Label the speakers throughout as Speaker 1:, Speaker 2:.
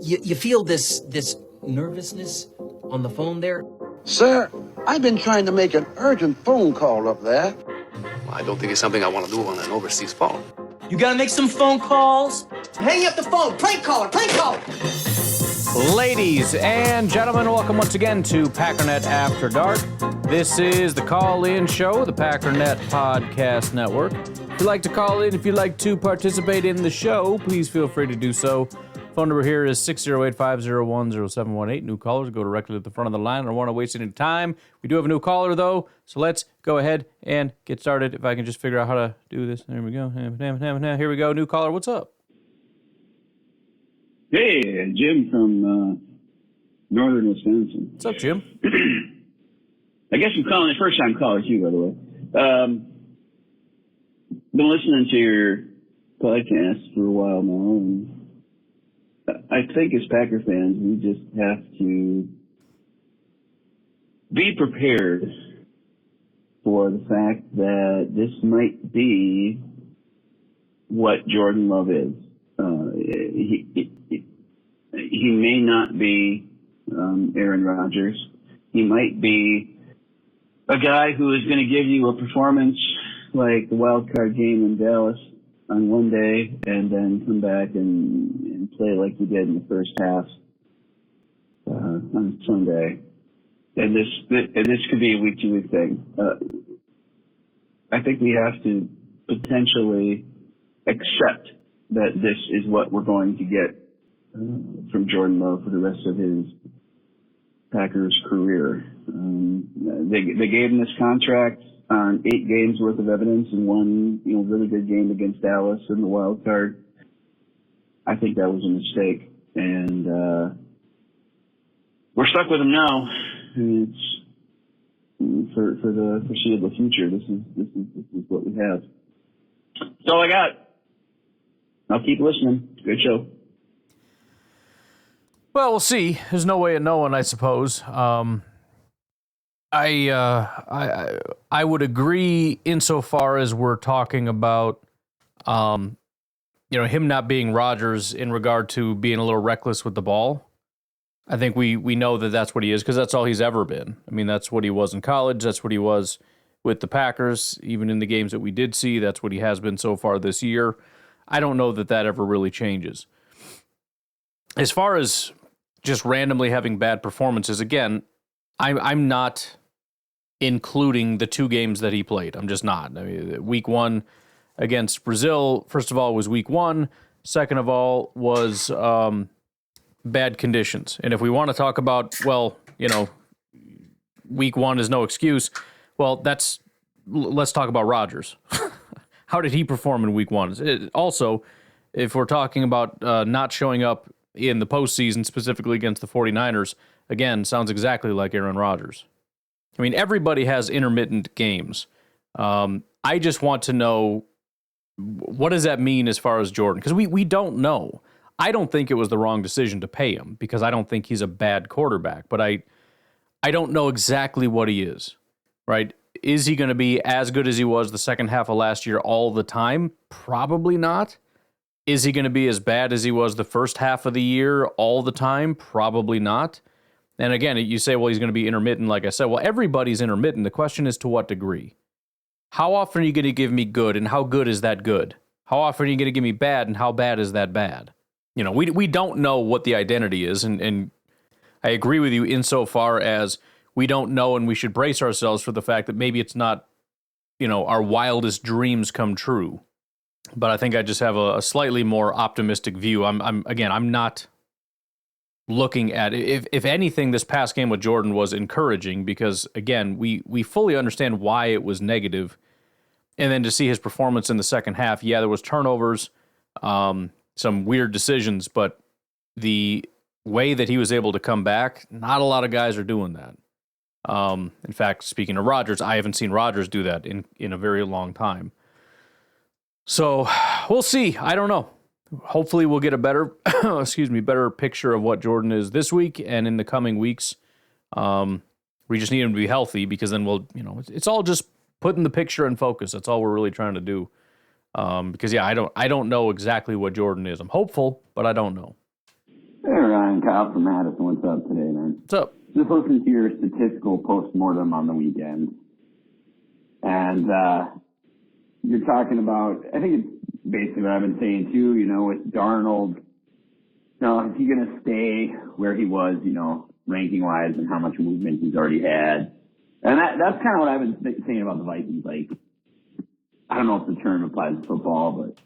Speaker 1: You feel this nervousness on the phone there?
Speaker 2: Sir, I've been trying to make an urgent phone call up there.
Speaker 3: Well, I don't think it's something I want to do on an overseas phone.
Speaker 1: You gotta make some phone calls. Hang up the phone. Prank caller. Prank caller.
Speaker 4: Ladies and gentlemen, welcome once again to Packernet After Dark. This is the call-in show, the Packernet Podcast Network. If you'd like to call in, if you'd like to participate in the show, please feel free to do so. Phone number here is 608-501-0718. New callers go directly to the front of the line. I don't want to waste any time. We do have a new caller, though, so let's go ahead and get started. If I can just figure out how to do this. There we go. Here we go. New caller, what's up?
Speaker 5: Hey, Jim from northern Wisconsin.
Speaker 4: What's up, Jim?
Speaker 5: I guess I'm calling it first time caller too, by the way. Been listening to your podcast for a while now, and I think as Packer fans, we just have to be prepared for the fact that this might be what Jordan Love is. He may not be Aaron Rodgers. He might be a guy who is going to give you a performance like the wild card game in Dallas on one day and then come back and play like he did in the first half on Sunday. And this could be a week-to-week thing. I think we have to potentially accept that this is what we're going to get from Jordan Love for the rest of his Packers career. They gave him this contract on 8 games worth of evidence and one, really good game against Dallas in the wild card. I think that was a mistake, and we're stuck with him now. And it's for the foreseeable future. This is what we have. That's all I got. I'll keep listening. Good show.
Speaker 4: Well, we'll see. There's no way of knowing, I suppose. I would agree insofar as we're talking about, him not being Rodgers in regard to being a little reckless with the ball. I think we know that that's what he is because that's all he's ever been. I mean, that's what he was in college. That's what he was with the Packers. Even in the games that we did see, that's what he has been so far this year. I don't know that ever really changes. As far as just randomly having bad performances, again, I'm not including the 2 games that he played. I'm just not. I mean, week 1 against Brazil, first of all, was week 1. Second of all, was bad conditions. And if we want to talk about, week 1 is no excuse, let's talk about Rodgers. How did he perform in week 1? Also, if we're talking about not showing up in the postseason, specifically against the 49ers, again, sounds exactly like Aaron Rodgers. I mean, everybody has intermittent games. I just want to know, what does that mean as far as Jordan? Because we don't know. I don't think it was the wrong decision to pay him because I don't think he's a bad quarterback, but I don't know exactly what he is, right? Is he going to be as good as he was the second half of last year all the time? Probably not. Is he going to be as bad as he was the first half of the year all the time? Probably not. And again, you say, well, he's going to be intermittent, like I said. Well, everybody's intermittent. The question is to what degree? How often are you going to give me good, and how good is that good? How often are you going to give me bad, and how bad is that bad? We don't know what the identity is, and I agree with you insofar as we don't know, and we should brace ourselves for the fact that maybe it's not, our wildest dreams come true. But I think I just have a slightly more optimistic view. I'm not looking at it. If anything, this past game with Jordan was encouraging because, again, we fully understand why it was negative. And then to see his performance in the second half, there was turnovers, some weird decisions, but the way that he was able to come back, not a lot of guys are doing that. In fact, speaking of Rodgers, I haven't seen Rodgers do that in a very long time. So we'll see. I don't know. Hopefully we'll get a better picture of what Jordan is this week and in the coming weeks. We just need him to be healthy because then it's all just putting the picture in focus. That's all we're really trying to do. Because I don't know exactly what Jordan is. I'm hopeful, but I don't know.
Speaker 5: All right. Kyle from Madison. What's up today, man?
Speaker 4: What's up?
Speaker 5: Just listened to your statistical postmortem on the weekend. And you're talking about, I think it's basically what I've been saying too, with Darnold. Is he going to stay where he was, ranking-wise and how much movement he's already had? And that's kind of what I've been saying about the Vikings. Like, I don't know if the term applies to football, but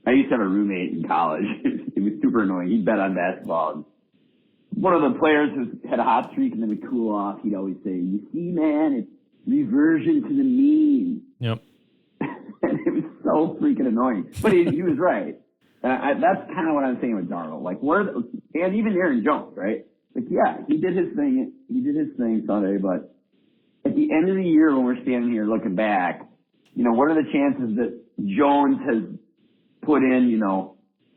Speaker 5: I used to have a roommate in college. It was super annoying. He'd bet on basketball. One of the players who had a hot streak and then would cool off, he'd always say, "You see, man, it's reversion to the mean."
Speaker 4: Yep.
Speaker 5: And it was so freaking annoying. But he was right. And that's kind of what I'm saying with Darnold. Like, and even Aaron Jones, right? Like, yeah, he did his thing. He did his thing Sunday, but at the end of the year when we're standing here looking back, what are the chances that Jones has put in,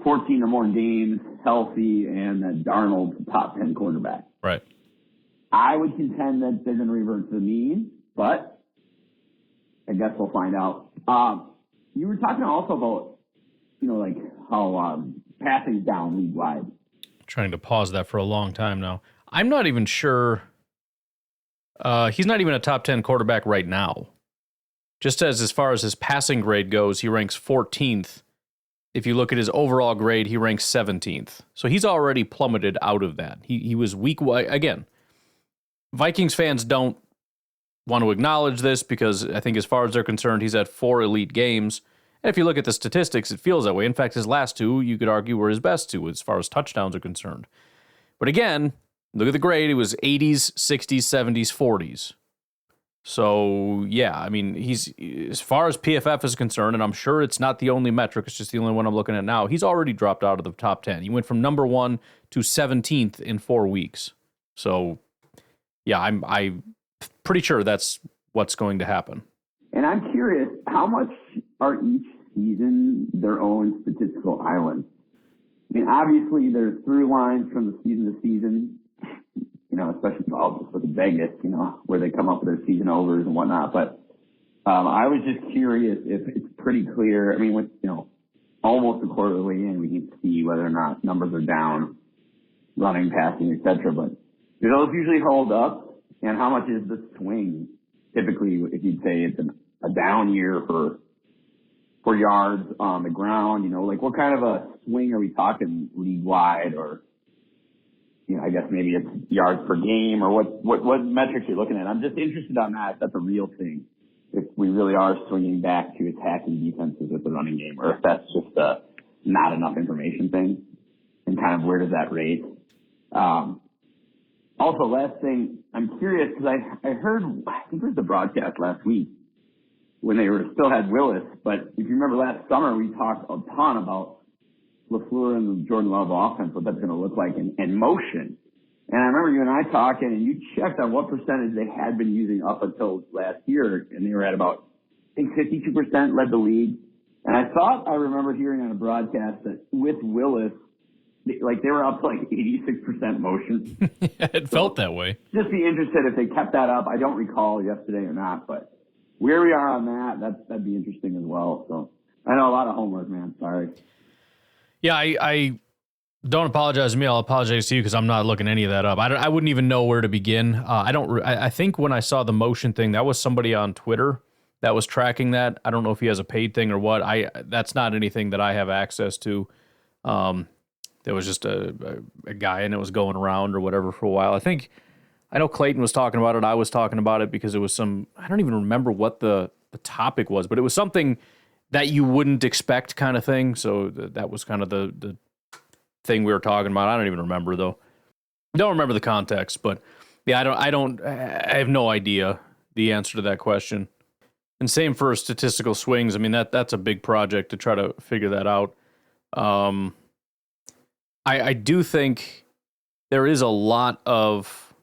Speaker 5: 14 or more games healthy and that Darnold's a top 10 quarterback?
Speaker 4: Right. I
Speaker 5: would contend that they're going to revert to the mean, but I guess we'll find out. You were talking also about, like how passing's down league-wide.
Speaker 4: Trying to pause that for a long time now. I'm not even sure. He's not even a top 10 quarterback right now. Just as far as his passing grade goes, he ranks 14th. If you look at his overall grade, he ranks 17th. So he's already plummeted out of that. He was weak. Again, Vikings fans don't want to acknowledge this because I think as far as they're concerned, he's had 4 elite games. And if you look at the statistics, it feels that way. In fact, his last 2, you could argue, were his best 2 as far as touchdowns are concerned. But again, look at the grade. It was 80s, 60s, 70s, 40s. So, yeah, I mean, he's, as far as PFF is concerned, and I'm sure it's not the only metric, it's just the only one I'm looking at now, he's already dropped out of the top 10. He went from number 1 to 17th in 4 weeks. So, yeah, I'm pretty sure that's what's going to happen.
Speaker 5: And I'm curious, how much are each season their own statistical island? I mean, obviously, there's through lines from the season to season, especially I'll just look at Vegas, where they come up with their season overs and whatnot. But I was just curious if it's pretty clear. I mean, with, almost a quarter of the way in, we can see whether or not numbers are down, running, passing, etc. But do those usually hold up? And how much is the swing? Typically, if you'd say it's a down year for yards on the ground, like what kind of a swing are we talking league-wide, or I guess maybe it's yards per game, or what metrics you're looking at? I'm just interested on that. If that's a real thing. If we really are swinging back to attacking defenses with the running game, or if that's just a not enough information thing, and kind of where does that rate? Also, last thing, I'm curious because I heard, I think it was the broadcast last week when they still had Willis, but if you remember last summer, we talked a ton about LaFleur and the Jordan Love offense, what that's going to look like in motion. And I remember you and I talking, and you checked on what percentage they had been using up until last year, and they were at about, I think 52% led the league. And I thought I remember hearing on a broadcast that with Willis, they were up to 86% motion.
Speaker 4: It felt that way.
Speaker 5: Just be interested if they kept that up. I don't recall yesterday or not, but where we are on that'd be interesting as well. So I know a lot of homework, man. Sorry.
Speaker 4: Yeah, I don't apologize to me. I'll apologize to you because I'm not looking any of that up. I wouldn't even know where to begin. I think when I saw the motion thing, that was somebody on Twitter that was tracking that. I don't know if he has a paid thing or what. That's not anything that I have access to. There was just a guy and it was going around or whatever for a while. I know Clayton was talking about it. I was talking about it because it was I don't even remember what the topic was, but it was something that you wouldn't expect kind of thing. So that was kind of the thing we were talking about. I don't even remember though. Don't remember the context, but yeah, I have no idea the answer to that question. And same for statistical swings. I mean, that's a big project to try to figure that out. I do think there is a lot of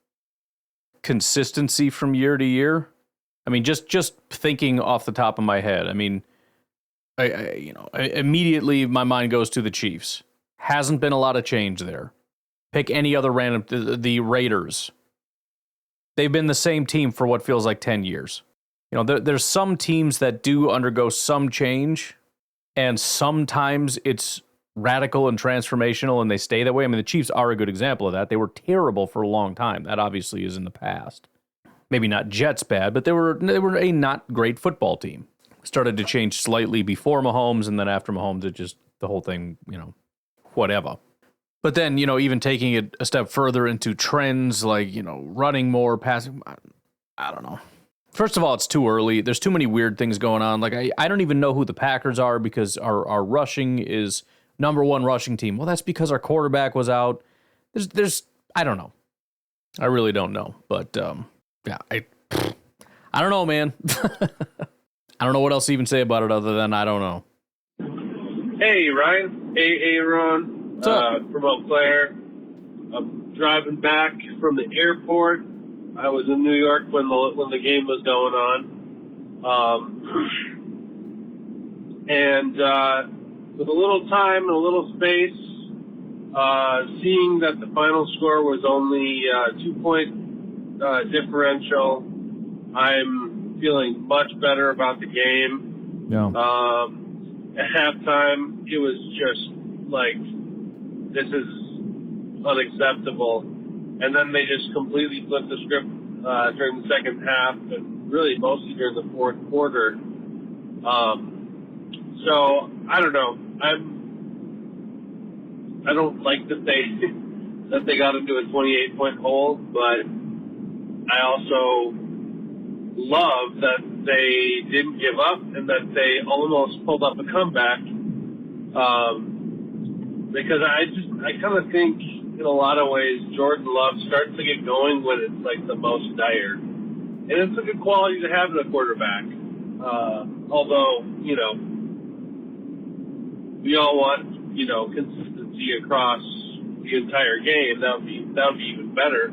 Speaker 4: consistency from year to year. I mean, just thinking off the top of my head. I mean, immediately my mind goes to the Chiefs. Hasn't been a lot of change there. Pick any other random, the Raiders. They've been the same team for what feels like 10 years. There's some teams that do undergo some change, and sometimes it's radical and transformational and they stay that way. I mean, the Chiefs are a good example of that. They were terrible for a long time. That obviously is in the past. Maybe not Jets bad, but they were a not great football team. Started to change slightly before Mahomes, and then after Mahomes, it just, the whole thing, whatever. But then, even taking it a step further into trends like, running more, passing, I don't know. First of all, it's too early. There's too many weird things going on. Like, I don't even know who the Packers are because our rushing is number one rushing team. Well, that's because our quarterback was out. There's I don't know. I really don't know. But, yeah, I don't know, man. I don't know what else to even say about it other than I don't know.
Speaker 6: Hey, Ryan. Hey, Aaron.
Speaker 4: What's up?
Speaker 6: From Eau Claire. I'm driving back from the airport. I was in New York when the game was going on. And with a little time and a little space, seeing that the final score was only 2-point differential, I'm feeling much better about the game.
Speaker 4: Yeah.
Speaker 6: At halftime, it was just like, this is unacceptable. And then they just completely flipped the script during the second half and really mostly during the fourth quarter. So I don't know. I don't like that they got into a 28-point hole, but I also love that they didn't give up and that they almost pulled up a comeback. Because I kind of think in a lot of ways Jordan Love starts to get going when it's like the most dire, and it's a good quality to have in a quarterback. Although we all want consistency across the entire game. That would be even better.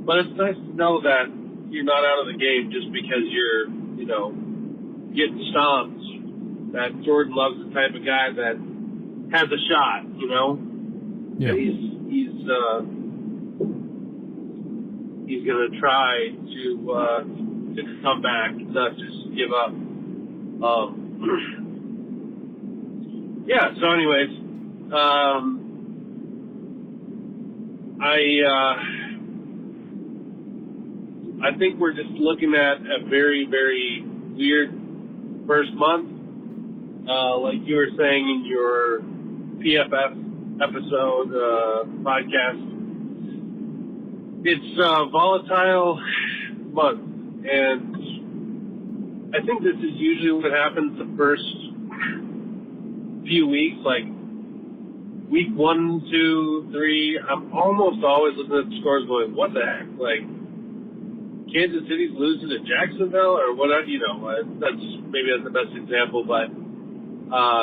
Speaker 6: But it's nice to know that you're not out of the game just because you're getting stomped. That Jordan Love's the type of guy that has a shot.
Speaker 4: Yeah.
Speaker 6: He's gonna try to come back, not just give up. Yeah. So, anyways, I think we're just looking at a very, very weird first month. Like you were saying in your PFF episode podcast, it's a volatile month, and I think this is usually what happens the first few weeks, like week 1, 2, 3. I'm almost always looking at the scores going, what the heck? Like, Kansas City's losing to Jacksonville or whatever, that's the best example, but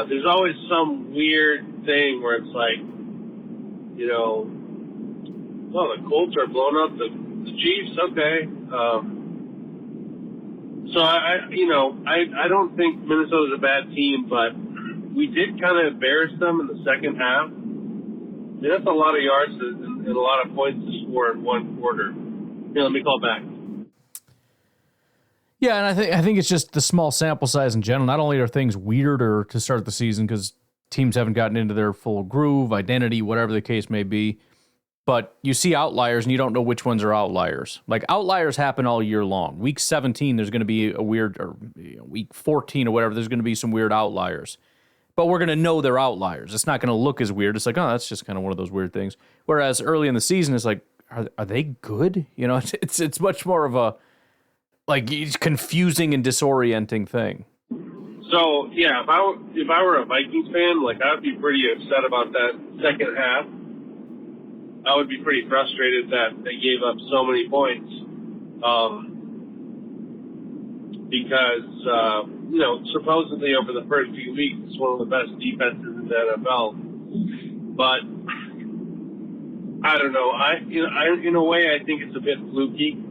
Speaker 6: there's always some weird thing where it's like, well, the Colts are blowing up the Chiefs, okay. So I don't think Minnesota's a bad team, but we did kind of embarrass them in the second half. That's a lot of yards and a lot of points to score in one quarter. Here, let me call back.
Speaker 4: Yeah, and I think it's just the small sample size in general. Not only are things weirder to start the season because teams haven't gotten into their full groove, identity, whatever the case may be, but you see outliers and you don't know which ones are outliers. Like, outliers happen all year long. Week 17, there's going to be a weird, or week 14 or whatever, there's going to be some weird outliers. But we're going to know they're outliers. It's not going to look as weird. It's like, oh, that's just kind of one of those weird things. Whereas early in the season, it's like, are they good? It's much more of a, like, confusing and disorienting thing.
Speaker 6: So, yeah, if I were a Vikings fan, like, I would be pretty upset about that second half. I would be pretty frustrated that they gave up so many points. Because, supposedly over the first few weeks, it's one of the best defenses in the NFL. But I don't know. In a way, I think it's a bit fluky.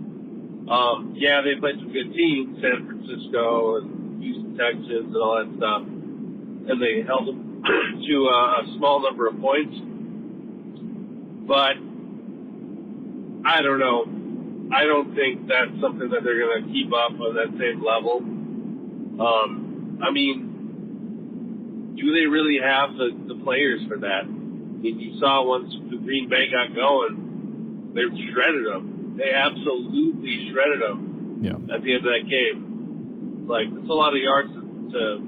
Speaker 6: Yeah, they played some good teams, San Francisco and Houston Texans and all that stuff, and they held them to a small number of points. But I don't know. I don't think that's something that they're going to keep up on that same level. I mean, do they really have the players for that? I mean, you saw once the Green Bay got going, they shredded them. They absolutely shredded them.
Speaker 4: Yeah.
Speaker 6: At the end of that game. Like, it's a lot of yards to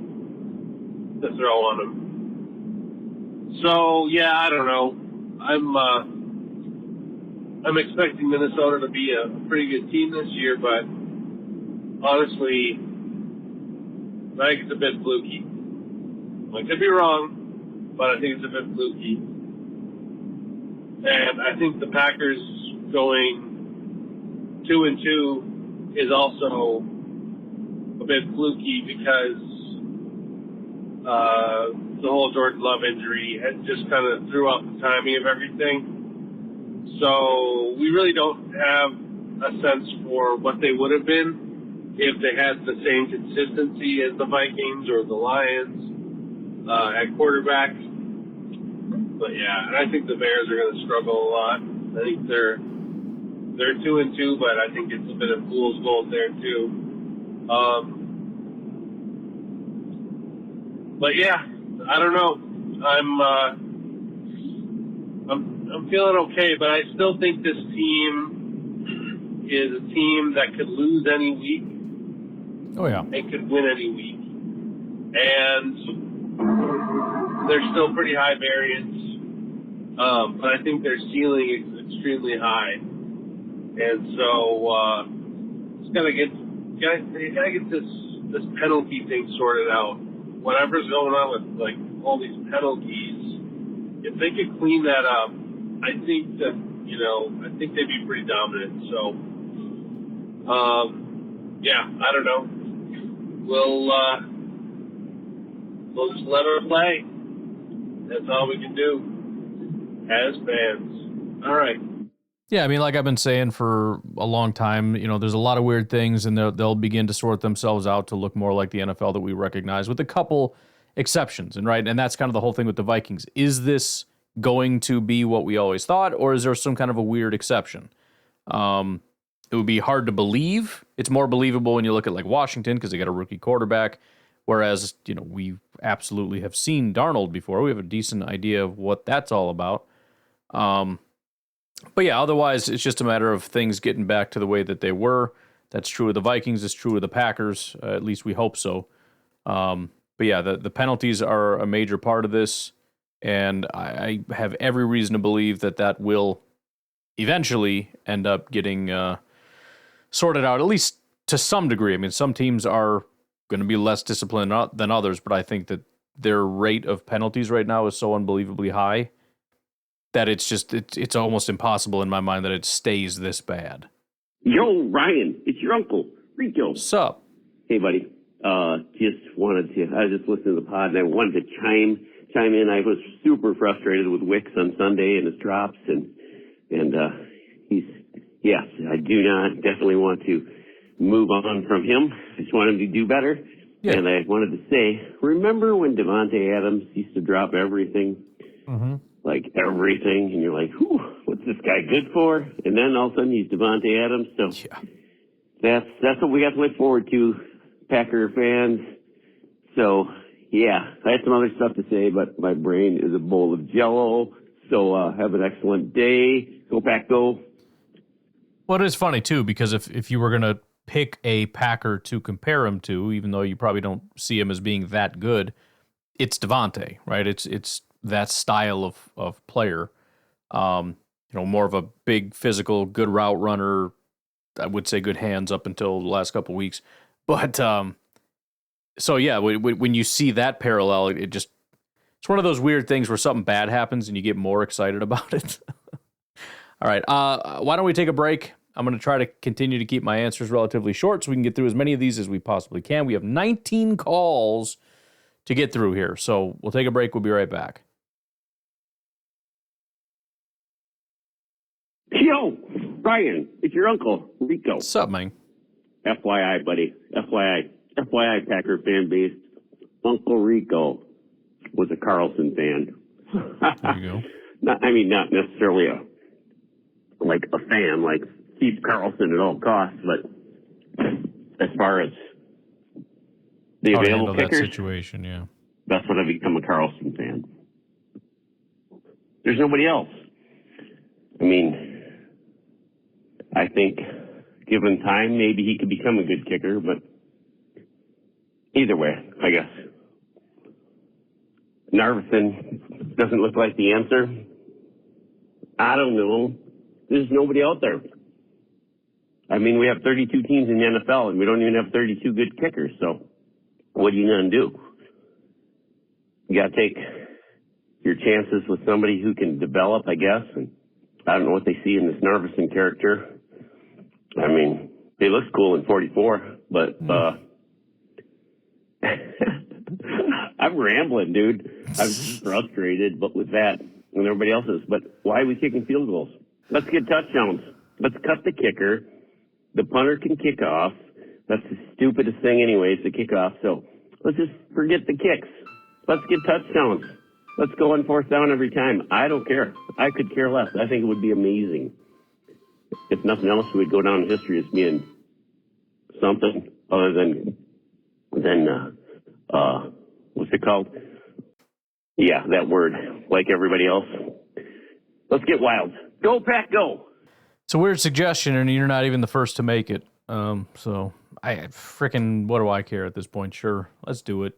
Speaker 6: throw on them. So, yeah, I don't know. I'm expecting Minnesota to be a pretty good team this year, but honestly, I think it's a bit fluky. I could be wrong, but I think it's a bit fluky. And I think the Packers going 2-2 is also a bit fluky because the whole Jordan Love injury had just kind of threw off the timing of everything. So we really don't have a sense for what they would have been if they had the same consistency as the Vikings or the Lions at quarterback. But yeah, and I think the Bears are going to struggle a lot. I think they're 2-2, but I think it's a bit of fool's gold there too. But yeah, I don't know. I'm feeling okay, but I still think this team is a team that could lose any week.
Speaker 4: Oh yeah.
Speaker 6: And could win any week. And they're still pretty high variance. But I think their ceiling is extremely high. And so you gotta get this penalty thing sorted out. Whatever's going on with like all these penalties, if they could clean that up, I think that I think they'd be pretty dominant. So yeah, I don't know. We'll just let her play. That's all we can do as fans. All right.
Speaker 4: Yeah, I mean, like I've been saying for a long time, there's a lot of weird things, and they'll begin to sort themselves out to look more like the NFL that we recognize, with a couple exceptions. And that's kind of the whole thing with the Vikings. Is this going to be what we always thought, or is there some kind of a weird exception? It would be hard to believe. It's more believable when you look at like Washington because they got a rookie quarterback, whereas we absolutely have seen Darnold before. We have a decent idea of what that's all about. But yeah, otherwise, it's just a matter of things getting back to the way that they were. That's true of the Vikings. It's true of the Packers. At least we hope so. But yeah, the penalties are a major part of this. And I have every reason to believe that will eventually end up getting sorted out, at least to some degree. I mean, some teams are going to be less disciplined than others, but I think that their rate of penalties right now is so unbelievably high that it's almost impossible in my mind that it stays this bad.
Speaker 7: Yo, Ryan, it's your uncle, Rico.
Speaker 4: Sup?
Speaker 7: Hey, buddy. I was just listening to the pod, and I wanted to chime in. I was super frustrated with Wicks on Sunday and his drops, and I do not definitely want to move on from him. I just want him to do better. Yeah. And I wanted to say, remember when Devontae Adams used to drop everything?
Speaker 4: Mm-hmm.
Speaker 7: Like everything, and you're like, whew, what's this guy good for? And then all of a sudden he's Devontae Adams. So yeah. That's what we got to look forward to, Packer fans. So yeah, I had some other stuff to say, but my brain is a bowl of Jell-O. So have an excellent day. Go Pack, go.
Speaker 4: Well, it is funny too, because if you were gonna pick a Packer to compare him to, even though you probably don't see him as being that good, it's Devontae, right? It's that style of player, more of a big physical, good route runner. I would say good hands up until the last couple of weeks, but so yeah, when you see that parallel, it's one of those weird things where something bad happens and you get more excited about it. All right, why don't we take a break? I'm going to try to continue to keep my answers relatively short so we can get through as many of these as we possibly can. We have 19 calls to get through here, so we'll take a break. We'll be right back.
Speaker 7: Yo, Ryan, it's your uncle, Rico.
Speaker 4: What's up, man?
Speaker 7: FYI, buddy. FYI, Packer fan base. Uncle Rico was a Carlson fan.
Speaker 4: There you go.
Speaker 7: Not necessarily a fan, like keep Carlson at all costs, but as far as the
Speaker 4: How to
Speaker 7: available
Speaker 4: handle
Speaker 7: kickers,
Speaker 4: that situation, yeah.
Speaker 7: That's what I become a Carlson fan. There's nobody else. I mean, I think given time, maybe he could become a good kicker, but either way, I guess. Narveson doesn't look like the answer. I don't know. There's nobody out there. I mean, we have 32 teams in the NFL, and we don't even have 32 good kickers, so what are you going to do? You got to take your chances with somebody who can develop, I guess, and I don't know what they see in this Narveson character. I mean, he looks cool in 44, but I'm rambling, dude. I'm frustrated, but with that and everybody else is. But why are we kicking field goals? Let's get touchdowns. Let's cut the kicker. The punter can kick off. That's the stupidest thing anyways, to kick off. So let's just forget the kicks. Let's get touchdowns. Let's go on fourth down every time. I don't care. I could care less. I think it would be amazing. If nothing else, we would go down in history as being something other than what's it called? Yeah, that word. Like everybody else. Let's get wild. Go, Pack, go!
Speaker 4: It's a weird suggestion, and you're not even the first to make it. So I freaking, what do I care at this point? Sure, let's do it.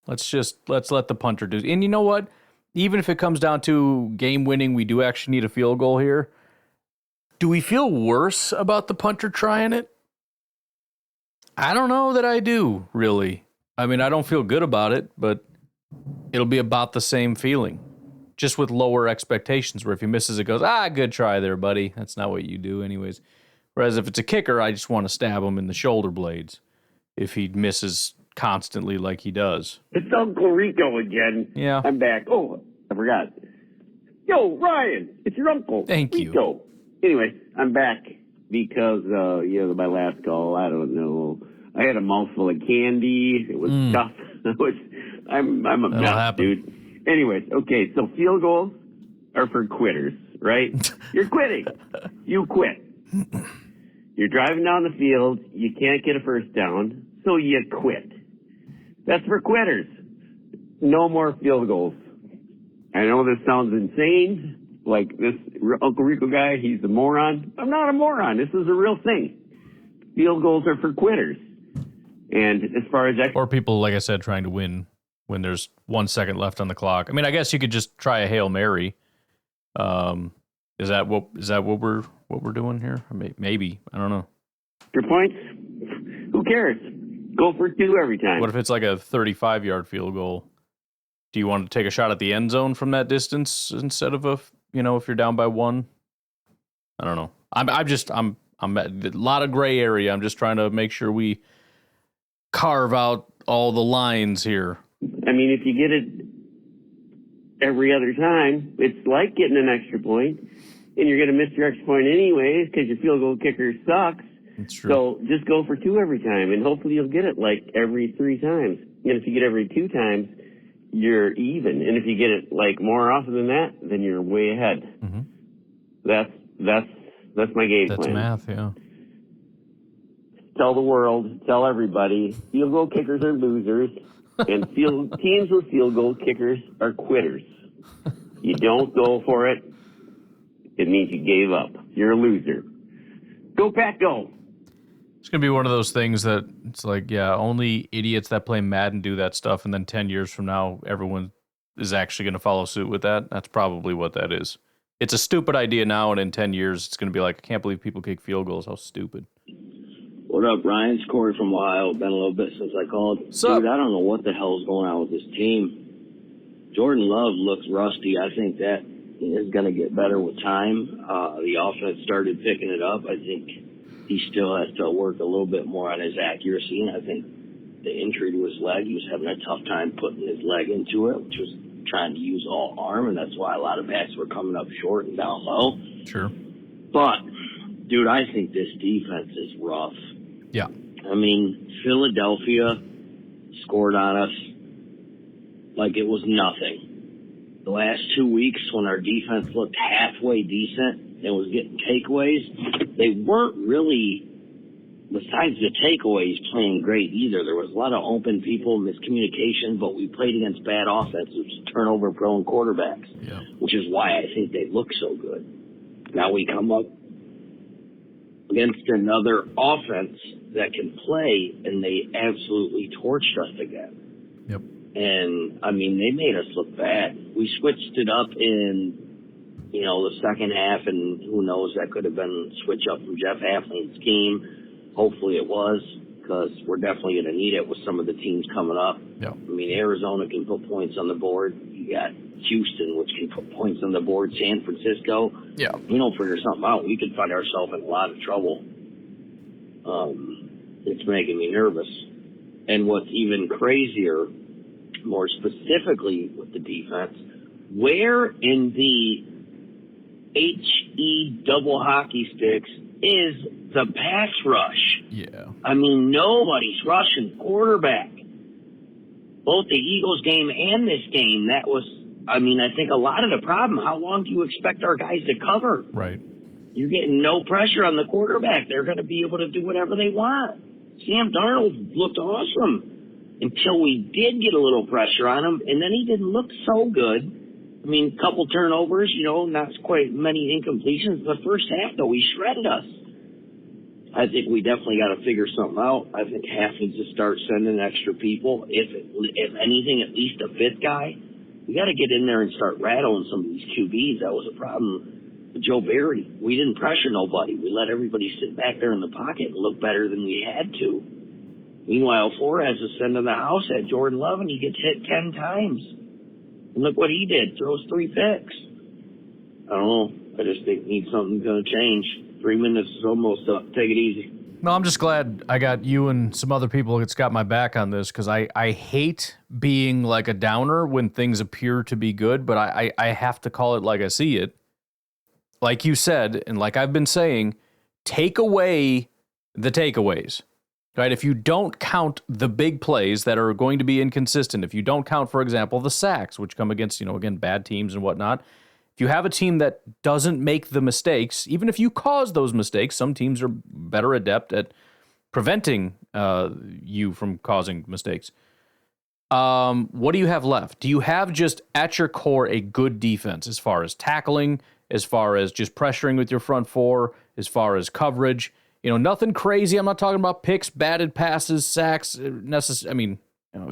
Speaker 4: Let's let the punter do it. And you know what? Even if it comes down to game winning, we do actually need a field goal here. Do we feel worse about the punter trying it? I don't know that I do, really. I mean, I don't feel good about it, but it'll be about the same feeling. Just with lower expectations, where if he misses, it goes, good try there, buddy. That's not what you do anyways. Whereas if it's a kicker, I just want to stab him in the shoulder blades if he misses constantly like he does.
Speaker 7: It's Uncle Rico again.
Speaker 4: Yeah.
Speaker 7: I'm back. Oh, I forgot. Yo, Ryan, it's your uncle.
Speaker 4: Thank you.
Speaker 7: Rico. Anyway, I'm back because, my last call, I don't know. I had a mouthful of candy. It was tough. I'm a mess, dude. Anyways, okay, so field goals are for quitters, right? You're quitting. You quit. You're driving down the field. You can't get a first down, so you quit. That's for quitters. No more field goals. I know this sounds insane. Like this Uncle Rico guy, he's a moron. I'm not a moron. This is a real thing. Field goals are for quitters. And as far as...
Speaker 4: Or people, like I said, trying to win when there's 1 second left on the clock. I mean, I guess you could just try a Hail Mary. Is that what we're doing here? Maybe. I don't know.
Speaker 7: Your points? Who cares? Go for two every time.
Speaker 4: What if it's like a 35-yard field goal? Do you want to take a shot at the end zone from that distance instead of if you're down by one? I don't know. I'm a lot of gray area. I'm just trying to make sure we carve out all the lines here.
Speaker 7: I mean, if you get it every other time, it's like getting an extra point, and you're going to miss your extra point anyways because your field goal kicker sucks.
Speaker 4: That's true.
Speaker 7: So just go for two every time, and hopefully you'll get it like every 3 times. And if you get every 2 times, you're even. And if you get it like more often than that, then you're way ahead. Mm-hmm. That's my game plan.
Speaker 4: That's math, yeah.
Speaker 7: Tell the world, tell everybody, field goal kickers are losers, and teams with field goal kickers are quitters. You don't go for it, it means you gave up. You're a loser. Go, Pack, go!
Speaker 4: It's going to be one of those things that it's like, yeah, only idiots that play Madden do that stuff, and then 10 years from now, everyone is actually going to follow suit with that. That's probably what that is. It's a stupid idea now, and in 10 years, it's going to be like, I can't believe people kick field goals. How stupid.
Speaker 8: What up, Ryan? It's Corey from Ohio. Been a little bit since I called.
Speaker 4: What's up?
Speaker 8: Dude, I don't know what the hell's going on with this team. Jordan Love looks rusty. I think that is going to get better with time. The offense started picking it up. I think he still has to work a little bit more on his accuracy, and I think the injury to his leg, he was having a tough time putting his leg into it, which was trying to use all arm, and that's why a lot of backs were coming up short and down low.
Speaker 4: Sure.
Speaker 8: But, dude, I think this defense is rough.
Speaker 4: Yeah.
Speaker 8: I mean, Philadelphia scored on us like it was nothing. The last 2 weeks when our defense looked halfway decent and was getting takeaways, they weren't really besides the takeaways playing great either. There was a lot of open people, miscommunication, but we played against bad offenses, turnover-prone quarterbacks, which is why I think they look so good. Now we come up against another offense that can play, and they absolutely torched us again.
Speaker 4: Yep.
Speaker 8: And, I mean, they made us look bad. We switched it up in, the second half, and who knows, that could have been a switch up from Jeff Halfling's team. Hopefully it was, because we're definitely going to need it with some of the teams coming up.
Speaker 4: Yep.
Speaker 8: I mean, Arizona can put points on the board. You got Houston, which can put points on the board. San Francisco.
Speaker 4: Yeah.
Speaker 8: We don't figure something out, we could find ourselves in a lot of trouble. It's making me nervous. And what's even crazier, more specifically with the defense, where in the HE double hockey sticks is the pass rush?
Speaker 4: Yeah.
Speaker 8: I mean, nobody's rushing quarterback. Both the Eagles game and this game, that was, I think a lot of the problem, how long do you expect our guys to cover?
Speaker 4: Right.
Speaker 8: You're getting no pressure on the quarterback. They're going to be able to do whatever they want. Sam Darnold looked awesome until we did get a little pressure on him, and then he didn't look so good. I mean, a couple turnovers, not quite many incompletions. The first half, though, he shredded us. I think we definitely got to figure something out. I think Half needs to start sending extra people. If anything, at least a fifth guy. We got to get in there and start rattling some of these QBs. That was a problem. Joe Barry, we didn't pressure nobody. We let everybody sit back there in the pocket and look better than we had to. Meanwhile, Flores is sending the house at Jordan Love, and he gets hit 10 times. And look what he did, throws 3 picks. I don't know. I just think something's going to change. 3 minutes is almost up. Take it easy.
Speaker 4: No, I'm just glad I got you and some other people that's got my back on this, because I hate being like a downer when things appear to be good, but I have to call it like I see it. Like you said, and like I've been saying, take away the takeaways, right? If you don't count the big plays that are going to be inconsistent, if you don't count, for example, the sacks, which come against, again, bad teams and whatnot, if you have a team that doesn't make the mistakes, even if you cause those mistakes, some teams are better adept at preventing you from causing mistakes. What do you have left? Do you have just at your core a good defense as far as tackling, as far as just pressuring with your front four, as far as coverage? Nothing crazy. I'm not talking about picks, batted passes, sacks. If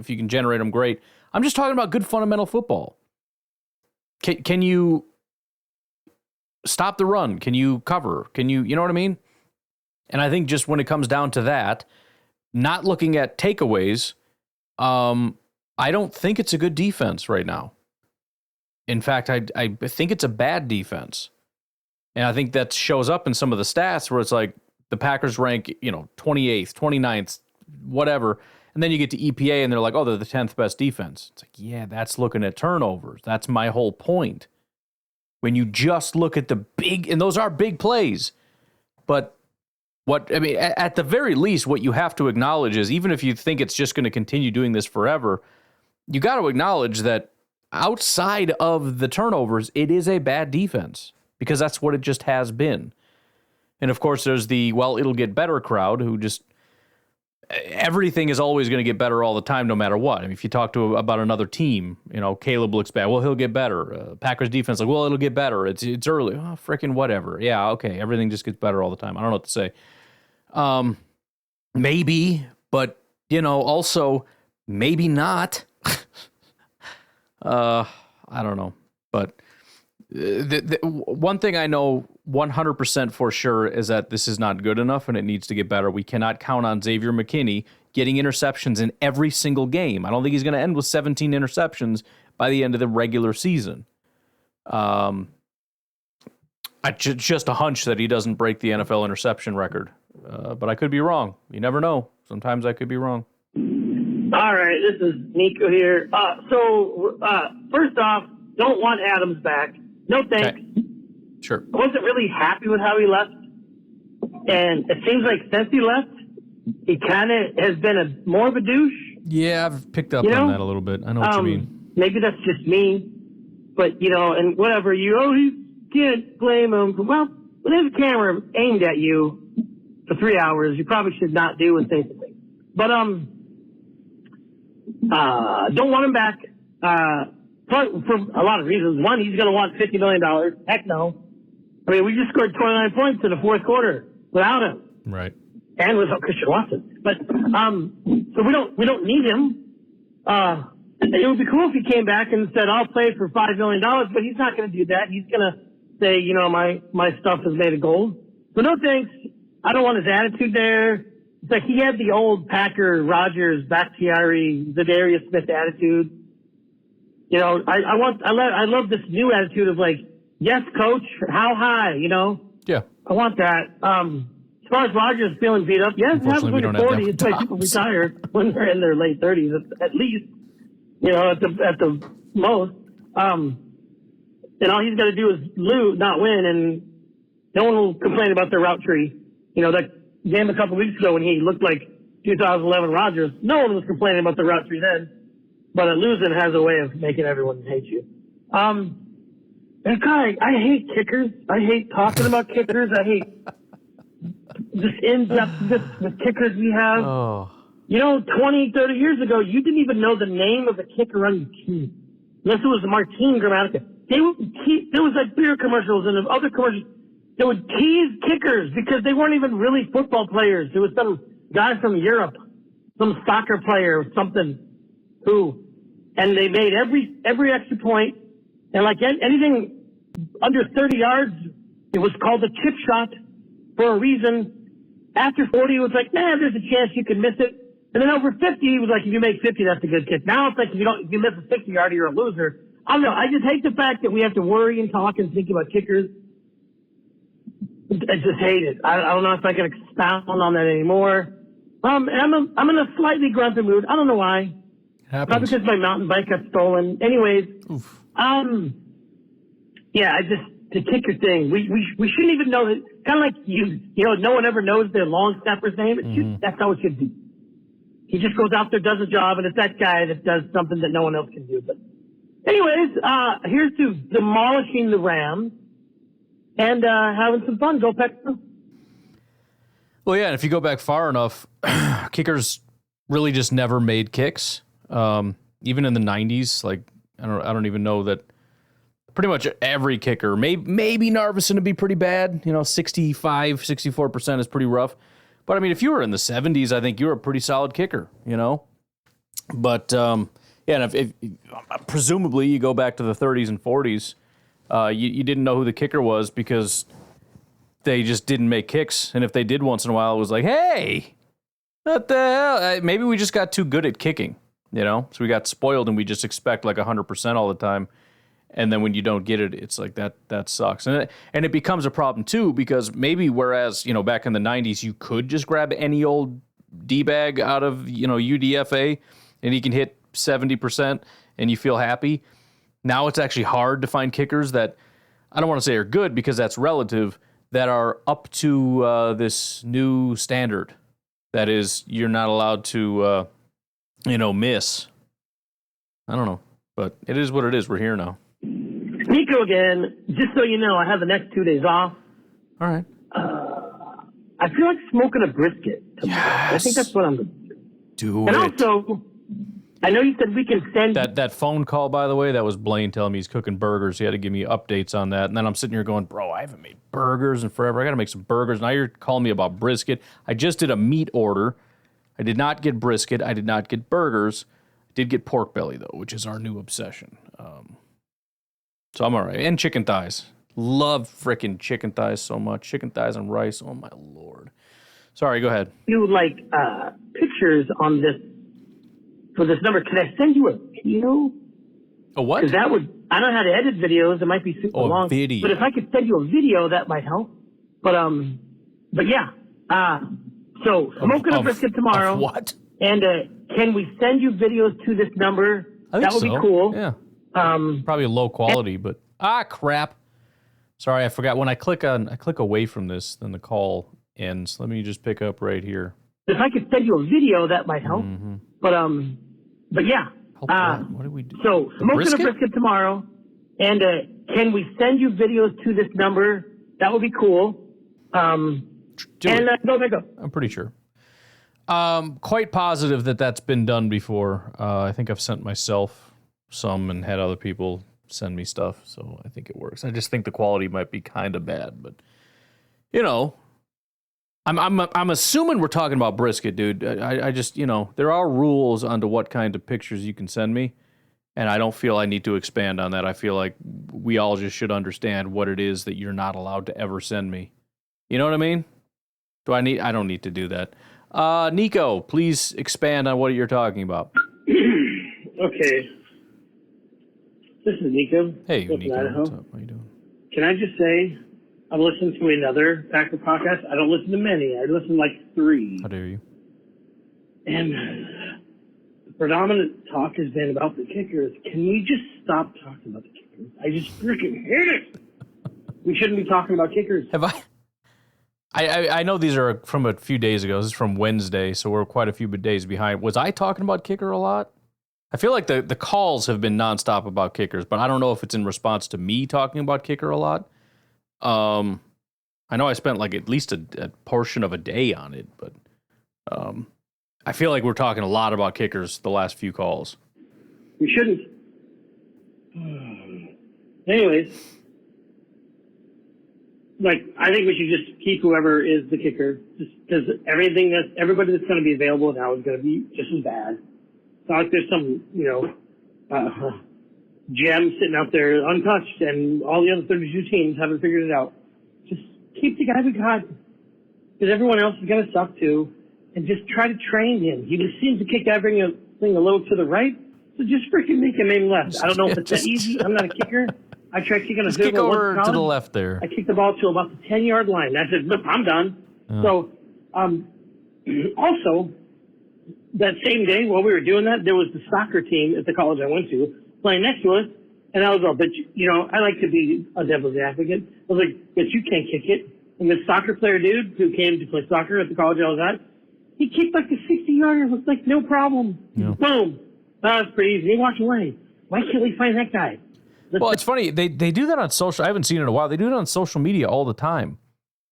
Speaker 4: you can generate them, great. I'm just talking about good fundamental football. Can you stop the run? Can you cover? Can you know what I mean? And I think just when it comes down to that, not looking at takeaways, I don't think it's a good defense right now. In fact, I think it's a bad defense. And I think that shows up in some of the stats where it's like the Packers rank, 28th, 29th, whatever. And then you get to EPA and they're like, oh, they're the 10th best defense. It's like, yeah, that's looking at turnovers. That's my whole point. When you just look at the big, and those are big plays. But at the very least, what you have to acknowledge is, even if you think it's just going to continue doing this forever, you got to acknowledge that outside of the turnovers, it is a bad defense, because that's what it just has been. And of course, there's the, well, it'll get better crowd who just, everything is always going to get better all the time, no matter what. If you talk about another team, Caleb looks bad. Well, he'll get better. Packers defense, like, well, it'll get better. It's early. Oh, freaking whatever. Yeah, okay. Everything just gets better all the time. I don't know what to say. Maybe, but, also maybe not. I don't know. But the one thing I know 100% for sure is that this is not good enough and it needs to get better. We cannot count on Xavier McKinney getting interceptions in every single game. I don't think he's going to end with 17 interceptions by the end of the regular season. Just a hunch that he doesn't break the NFL interception record. But I could be wrong. You never know. Sometimes I could be wrong.
Speaker 9: All right, this is Nico here. First off, don't want Adams back. No thanks.
Speaker 4: Okay. Sure.
Speaker 9: I wasn't really happy with how he left. And it seems like since he left, he kind of has been more of a douche.
Speaker 4: Yeah, I've picked up on that a little bit. I know what you mean.
Speaker 9: Maybe that's just me. But, and whatever, you can't blame him. Well, when there's a camera aimed at you, for 3 hours, you probably should not do and say something. But don't want him back for a lot of reasons. One, he's going to want $50 million. Heck no. I mean, we just scored 29 points in the fourth quarter without him.
Speaker 4: Right.
Speaker 9: And without Christian Watson. But so we don't need him. It would be cool if he came back and said, I'll play for $5 million, but he's not going to do that. He's going to say, my stuff is made of gold. So no thanks. I don't want his attitude there. It's like he had the old Packer, Rodgers, Bakhtiari, Zadarius Smith attitude. I love this new attitude of like, yes, coach, how high,
Speaker 4: Yeah.
Speaker 9: I want that. As far as Rodgers feeling beat up, yes, it happens when you're 40. It's like people retire when they're in their late 30s, at least, at the most. And all he's got to do is lose, not win, and no one will complain about their route tree. That game a couple weeks ago when he looked like 2011 Rodgers, no one was complaining about the route tree then. But losing has a way of making everyone hate you. And God, I hate kickers. I hate talking about kickers. I hate this in-depth with kickers we have.
Speaker 4: Oh.
Speaker 9: 20, 30 years ago, you didn't even know the name of the kicker on your team. Unless it was Martin Gramatica. There was like beer commercials and other commercials. They would tease kickers because they weren't even really football players. It was some guy from Europe, some soccer player or something and they made every extra point. And like anything under 30 yards, it was called a chip shot for a reason. After 40, it was like, there's a chance you can miss it. And then over 50, it was like, if you make 50, that's a good kick. Now it's like, if you miss a 60-yarder, you're a loser. I don't know. I just hate the fact that we have to worry and talk and think about kickers. I just hate it. I don't know if I can expound on that anymore. And I'm in a slightly grumpy mood. I don't know why.
Speaker 4: Happens.
Speaker 9: Probably because my mountain bike got stolen. Anyways,
Speaker 4: Oof.
Speaker 9: yeah, the kicker thing. We shouldn't even know that. Kind of like no one ever knows their long snapper's name. It's that's how it should be. He just goes out there, does a job, and it's that guy that does something that no one else can do. But anyways, here's to demolishing the Rams and having some fun. Go Packers.
Speaker 4: Well, yeah, and if you go back far enough, kickers really just never made kicks. Even in the 90s, like I don't even know that pretty much every kicker, maybe Narvison would be pretty bad. 65, 64% is pretty rough. But I mean, if you were in the 70s, I think you were a pretty solid kicker, But and if presumably you go back to the 30s and 40s, you didn't know who the kicker was because they just didn't make kicks. And if they did once in a while, it was like, hey, what the hell? Maybe we just got too good at kicking, So we got spoiled and we just expect like 100% all the time. And then when you don't get it, it's like that sucks. And it becomes a problem too, because maybe whereas, back in the 90s, you could just grab any old D-bag out of, UDFA and he can hit 70% and you feel happy. Now it's actually hard to find kickers that, I don't want to say are good because that's relative, that are up to this new standard. That is, you're not allowed to, miss. I don't know, but it is what it is. We're here now.
Speaker 9: Rico again. Just so you know, I have the next 2 days off.
Speaker 4: All right.
Speaker 9: I feel like smoking a brisket tomorrow. Yes. I think that's what I'm going to do.
Speaker 4: Do
Speaker 9: and
Speaker 4: it.
Speaker 9: Also, I know you said we can send
Speaker 4: that phone call, by the way, that was Blaine telling me he's cooking burgers. He had to give me updates on that. And then I'm sitting here going, bro, I haven't made burgers in forever. I got to make some burgers. Now you're calling me about brisket. I just did a meat order. I did not get brisket. I did not get burgers. I did get pork belly, though, which is our new obsession. So I'm all right. And chicken thighs. Love frickin' chicken thighs so much. Chicken thighs and rice. Oh, my Lord. Sorry, go ahead.
Speaker 9: You like pictures on this for this number. Can I send you a video?
Speaker 4: A what?
Speaker 9: Because that would, I don't know how to edit videos. It might be super long.
Speaker 4: Video.
Speaker 9: But if I could send you a video, that might help. But yeah. So smoking a brisket tomorrow.
Speaker 4: Of what?
Speaker 9: And can we send you videos to this number?
Speaker 4: I think
Speaker 9: that would
Speaker 4: so.
Speaker 9: be cool.
Speaker 4: Yeah. Probably low quality, but crap. Sorry, I forgot. When I click away from this, then the call ends. Let me just pick up right here.
Speaker 9: If I could send you a video, that might help.
Speaker 4: Mm-hmm.
Speaker 9: But yeah.
Speaker 4: What do we do?
Speaker 9: So smoking a brisket tomorrow, and can we send you videos to this number? That would be cool. go back up.
Speaker 4: I'm pretty sure. Quite positive that that's been done before. I think I've sent myself some and had other people send me stuff, so I think it works. I just think the quality might be kind of bad, but you know, I'm assuming we're talking about brisket, dude. I just, you know, there are rules onto what kind of pictures you can send me, and I don't feel I need to expand on that. I feel like we all just should understand what it is that you're not allowed to ever send me. You know what I mean? I don't need to do that. Nico, please expand on what you're talking about.
Speaker 9: Okay. This is Nico.
Speaker 4: Hey, Nico.
Speaker 9: Idaho.
Speaker 4: What's up? How you doing?
Speaker 9: Can I just say, I've listened to another Packer podcast. I don't listen to many. I listen to like 3.
Speaker 4: How dare you?
Speaker 9: And the predominant talk has been about the kickers. Can we just stop talking about the kickers? I just freaking hate it. We shouldn't be talking about kickers.
Speaker 4: Have I know these are from a few days ago. This is from Wednesday, so we're quite a few days behind. Was I talking about kicker a lot? I feel like the calls have been nonstop about kickers, but I don't know if it's in response to me talking about kicker a lot. I know I spent like at least a portion of a day on it, but I feel like we're talking a lot about kickers the last few calls.
Speaker 9: We shouldn't. Anyways, like, I think we should just keep whoever is the kicker, just because everybody that's going to be available now is going to be just as bad. It's not like there's some, gem sitting out there untouched and all the other 32 teams haven't figured it out. Just keep the guy we got, because everyone else is going to suck too, and just try to train him. He just seems to kick everything a little to the right, so just freaking make him aim left. I don't know if it's that easy. I'm not a kicker. I tried kicking a
Speaker 4: kick over to the left there.
Speaker 9: I kicked the ball to about the 10-yard line. I said, look, I'm done. So, also, that same day while we were doing that, there was the soccer team at the college I went to playing next to us, and I was all, but, I like to be a devil's advocate. I was like, but you can't kick it. And this soccer player dude who came to play soccer at the college I was at, he kicked like a 60-yarder with like no problem. Yeah. Boom. That was pretty easy. He walked away. Why can't we find that guy?
Speaker 4: Well, it's funny. They do that on social. I haven't seen it in a while. They do it on social media all the time.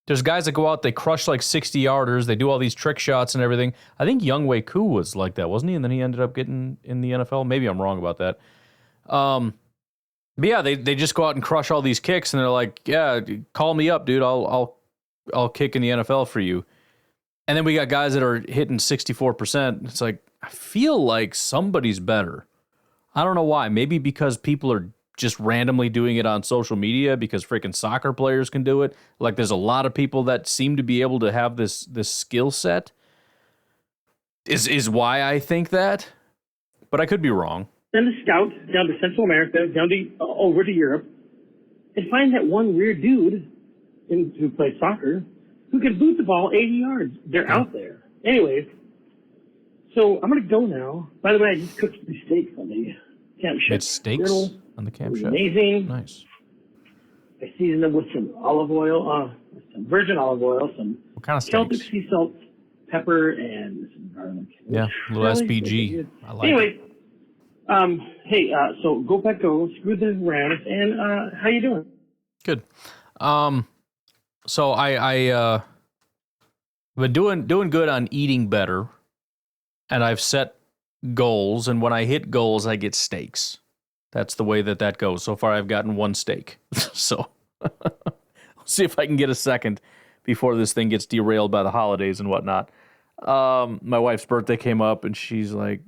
Speaker 4: There's guys that go out, they crush like 60-yarders. They do all these trick shots and everything. I think Younghoe Koo was like that, wasn't he? And then he ended up getting in the NFL. Maybe I'm wrong about that. But yeah, they just go out and crush all these kicks, and they're like, yeah, call me up, dude. I'll kick in the NFL for you. And then we got guys that are hitting 64%. It's like, I feel like somebody's better. I don't know why. Maybe because people are just randomly doing it on social media because freaking soccer players can do it. Like, there's a lot of people that seem to be able to have this skill set. Is why I think that, but I could be wrong.
Speaker 9: Send a scout down to Central America, over to Europe, and find that one weird dude who plays soccer who can boot the ball 80 yards. They're out there. Anyways, so I'm going to go now. By the way, I just cooked these steaks on the camp chef.
Speaker 4: It's steaks on the camp chef.
Speaker 9: Amazing.
Speaker 4: Nice.
Speaker 9: I seasoned them with some olive oil, some virgin olive oil, some
Speaker 4: what kind of
Speaker 9: Celtic
Speaker 4: steaks?
Speaker 9: sea salt, pepper, and some garlic.
Speaker 4: Yeah, a little SPG. I like
Speaker 9: anyway,
Speaker 4: it.
Speaker 9: Hey, so go back, screw the Rams, and how you doing?
Speaker 4: Good. So I been doing good on eating better, and I've set goals, and when I hit goals, I get steaks. That's the way that goes. So far, I've gotten 1 steak. So I'll see if I can get a second before this thing gets derailed by the holidays and whatnot. My wife's birthday came up, and she's like,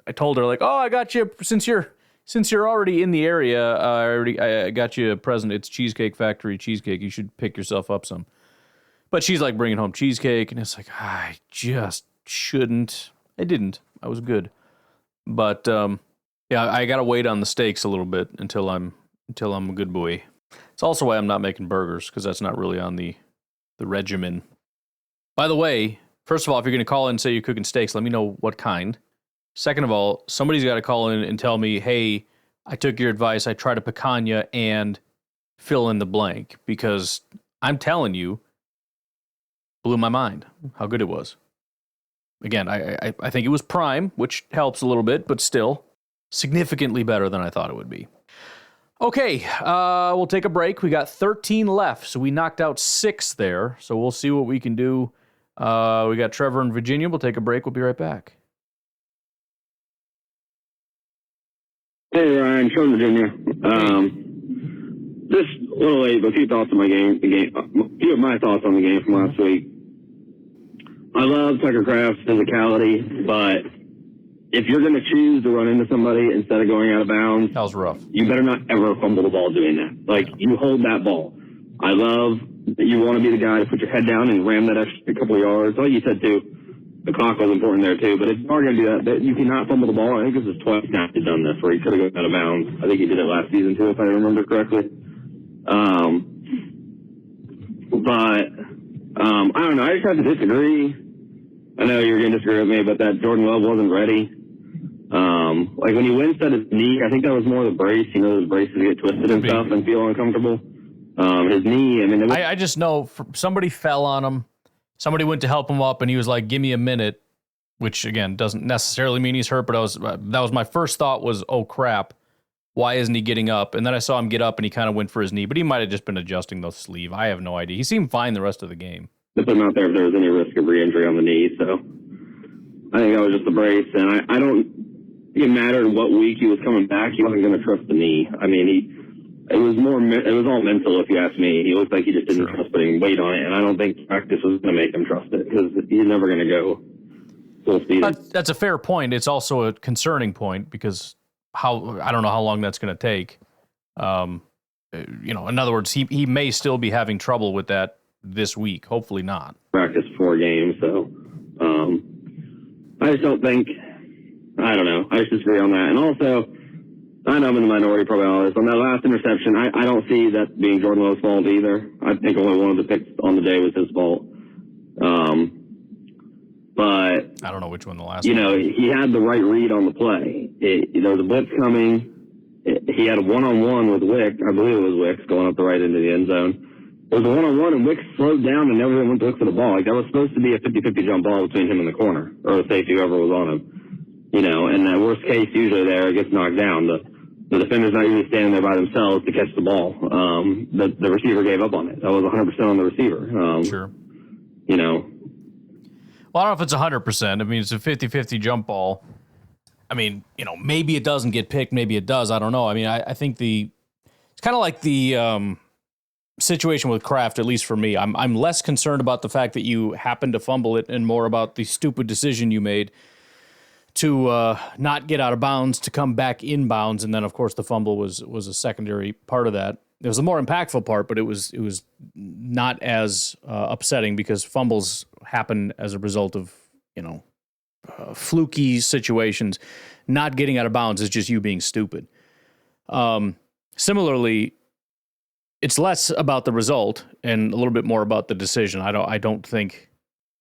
Speaker 4: I told her like, oh, I got you since you're already in the area. I got you a present. It's Cheesecake Factory cheesecake. You should pick yourself up some. But she's like bringing home cheesecake, and it's like I just shouldn't. I didn't. I was good, but yeah, I gotta wait on the steaks a little bit until I'm a good boy. It's also why I'm not making burgers, because that's not really on the regimen. By the way, first of all, if you're gonna call in and say you're cooking steaks, let me know what kind. Second of all, somebody's got to call in and tell me, hey, I took your advice. I tried a picanha and fill in the blank, because I'm telling you, blew my mind how good it was. Again, I think it was prime, which helps a little bit, but still significantly better than I thought it would be. Okay, we'll take a break. We got 13 left, so we knocked out 6 there. So we'll see what we can do. We got Trevor in Virginia. We'll take a break. We'll be right back.
Speaker 10: Hey, Ryan, from Virginia. Just a little late, but a few thoughts on my game. A few of my thoughts on the game from last week. I love Tucker Kraft's physicality, but if you're going to choose to run into somebody instead of going out of bounds,
Speaker 4: that was rough.
Speaker 10: You better not ever fumble the ball doing that. Like, you hold that ball. I love that you want to be the guy to put your head down and ram that extra couple of yards. Like you said, too, the clock was important there, too. But if you are going to do that, you cannot fumble the ball. I think this is twice now he's done this, where he could have gone out of bounds. I think he did it last season, too, if I remember correctly. I don't know. I just have to disagree. I know you're going to disagree with me, but that Jordan Love wasn't ready. Like when he Winstead his knee, I think that was more the brace. You know, those braces get twisted and stuff and feel uncomfortable. His knee, I mean...
Speaker 4: I just know somebody fell on him. Somebody went to help him up, and he was like, give me a minute, which, again, doesn't necessarily mean he's hurt, but that was my first thought was, oh, crap, why isn't he getting up? And then I saw him get up, and he kind of went for his knee, but he might have just been adjusting the sleeve. I have no idea. He seemed fine the rest of the game.
Speaker 10: To put him out there if there was any risk of re-injury on the knee, so I think that was just a brace, and I don't think it mattered what week he was coming back. He wasn't going to trust the knee. I mean, it was all mental, if you ask me. He looked like he just didn't trust putting weight on it, and I don't think practice was going to make him trust it, because he's never going to go full speed.
Speaker 4: That's a fair point. It's also a concerning point, because I don't know how long that's going to take. In other words, he may still be having trouble with that this week. Hopefully not.
Speaker 10: Practice 4 games, so I just don't think, I don't know. I just disagree on that. And also, I know I'm in the minority, probably all this. On that last interception, I don't see that being Jordan Love's fault either. I think only one of the picks on the day was his fault. But
Speaker 4: I don't know which one the last
Speaker 10: one was. He had the right read on the play. There was a blitz coming. He had a one-on-one with Wick. I believe it was Wicks going up the right into the end zone. It was a one-on-one, and Wicks slowed down and never went to look for the ball. Like, that was supposed to be a 50-50 jump ball between him and the corner, or the safety, whoever was on him. And that worst case, usually there, it gets knocked down. The defender's not usually standing there by themselves to catch the ball. The receiver gave up on it. That was 100% on the receiver.
Speaker 4: Sure.
Speaker 10: Well,
Speaker 4: I don't know if it's 100%. I mean, it's a 50-50 jump ball. I mean, maybe it doesn't get picked. Maybe it does. I don't know. I mean, I think it's kind of like the situation with Kraft, at least for me. I'm less concerned about the fact that you happened to fumble it and more about the stupid decision you made to not get out of bounds, to come back in bounds. And then, of course, the fumble was a secondary part of that. It was the more impactful part, but it was not as upsetting because fumbles happen as a result of, fluky situations. Not getting out of bounds is just you being stupid. Similarly, it's less about the result and a little bit more about the decision. I don't think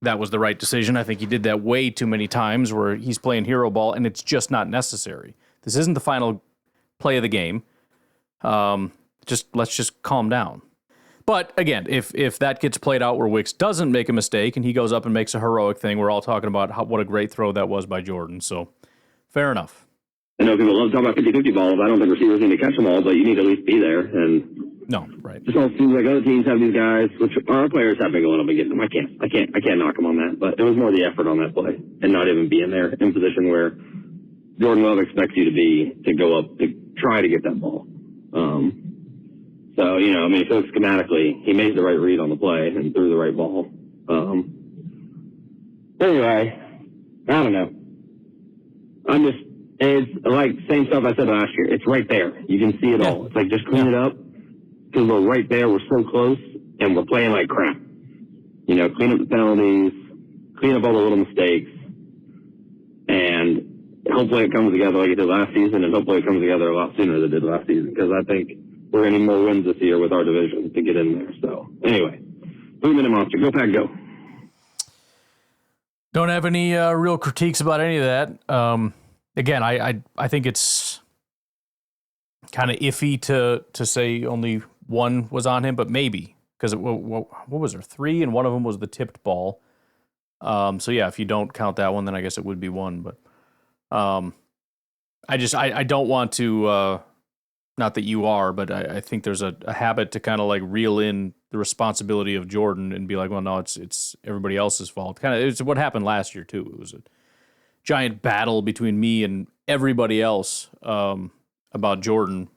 Speaker 4: that was the right decision. I think he did that way too many times where he's playing hero ball and it's just not necessary. This isn't the final play of the game. Let's just calm down. But again, if that gets played out where Wicks doesn't make a mistake and he goes up and makes a heroic thing, we're all talking about what a great throw that was by Jordan. So, fair enough.
Speaker 10: I know people love talking about 50-50 balls. I don't think receivers need to catch them all, but you need to at least be there. And
Speaker 4: no, right.
Speaker 10: Just all seems like other teams have these guys, which our players have been going up and getting them. I can't knock them on that. But it was more the effort on that play and not even being there in position where Jordan Love expects you to go up to try to get that ball. So, if you look schematically, he made the right read on the play and threw the right ball. Anyway, I don't know. It's like same stuff I said last year. It's right there. You can see it all. It's like, just clean it up because we're right there. We're so close and we're playing like crap. Clean up the penalties, clean up all the little mistakes, and hopefully it comes together like it did last season, and hopefully it comes together a lot sooner than it did last season because I think we're going to need more wins this year with our division to get in there. So, anyway, 3-minute monster. Go Pack, go.
Speaker 4: Don't have any real critiques about any of that. Again, I think it's kind of iffy to say only one was on him, but maybe. Because what was there? 3, and one of them was the tipped ball. So, yeah, if you don't count that one, then I guess it would be 1. But I don't want to Not that you are, but I think there's a habit to kind of like reel in the responsibility of Jordan and be like, well, no, it's everybody else's fault. Kind of, it's what happened last year too. It was a giant battle between me and everybody else about Jordan,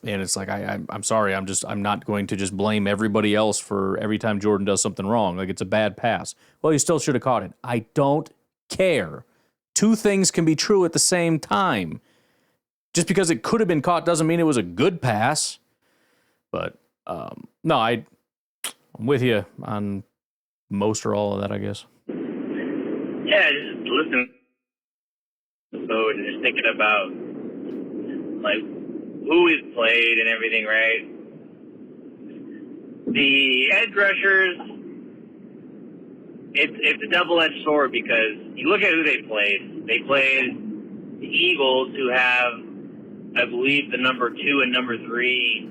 Speaker 4: and it's like I'm sorry, I'm not going to just blame everybody else for every time Jordan does something wrong. Like it's a bad pass. Well, you still should have caught it. I don't care. Two things can be true at the same time. Just because it could have been caught doesn't mean it was a good pass. But no, I'm with you on most or all of that, I guess.
Speaker 11: Yeah, just listen. So and just thinking about like who we've played and everything, right? The edge rushers, it's a double-edged sword because you look at who they played. They played the Eagles, who have, I believe, the number 2 and number 3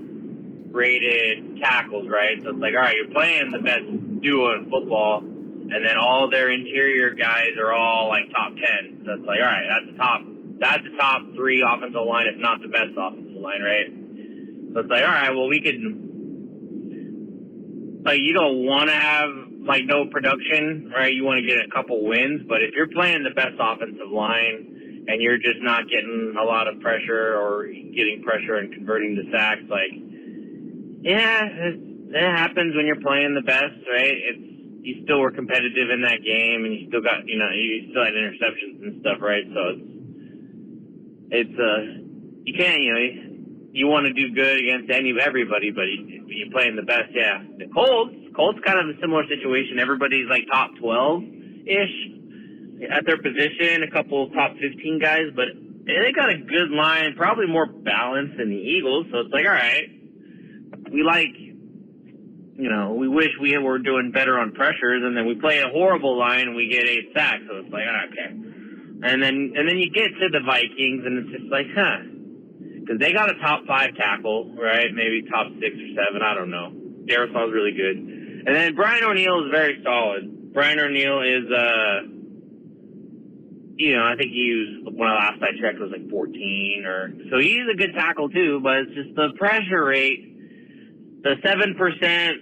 Speaker 11: rated tackles, right? So it's like, all right, you're playing the best duo in football, and then all their interior guys are all like top 10. So it's like, all right, that's the top 3 offensive line, if not the best offensive line, right? So it's like, all right, well, we could, like, you don't want to have like no production, right? You want to get a couple wins, but if you're playing the best offensive line and you're just not getting a lot of pressure or getting pressure and converting to sacks, like, yeah, it happens when you're playing the best, right? You still were competitive in that game, and you still got, you still had interceptions and stuff, right? So it's you can't, you want to do good against everybody, but you're playing the best, yeah. The Colts kind of a similar situation. Everybody's like top 12-ish at their position, a couple top 15 guys, but they got a good line, probably more balanced than the Eagles. So it's like, all right, we wish we were doing better on pressures, and then we play a horrible line and we get 8 sacks. So it's like, okay. And then you get to the Vikings, and it's just like, because they got a top 5 tackle, right? Maybe top 6 or 7, I don't know. Darrisaw's really good. And then Brian O'Neill is very solid. Brian O'Neill is, I think he was, when last I checked, was like 14 so he's a good tackle too, but it's just the pressure rate, the 7%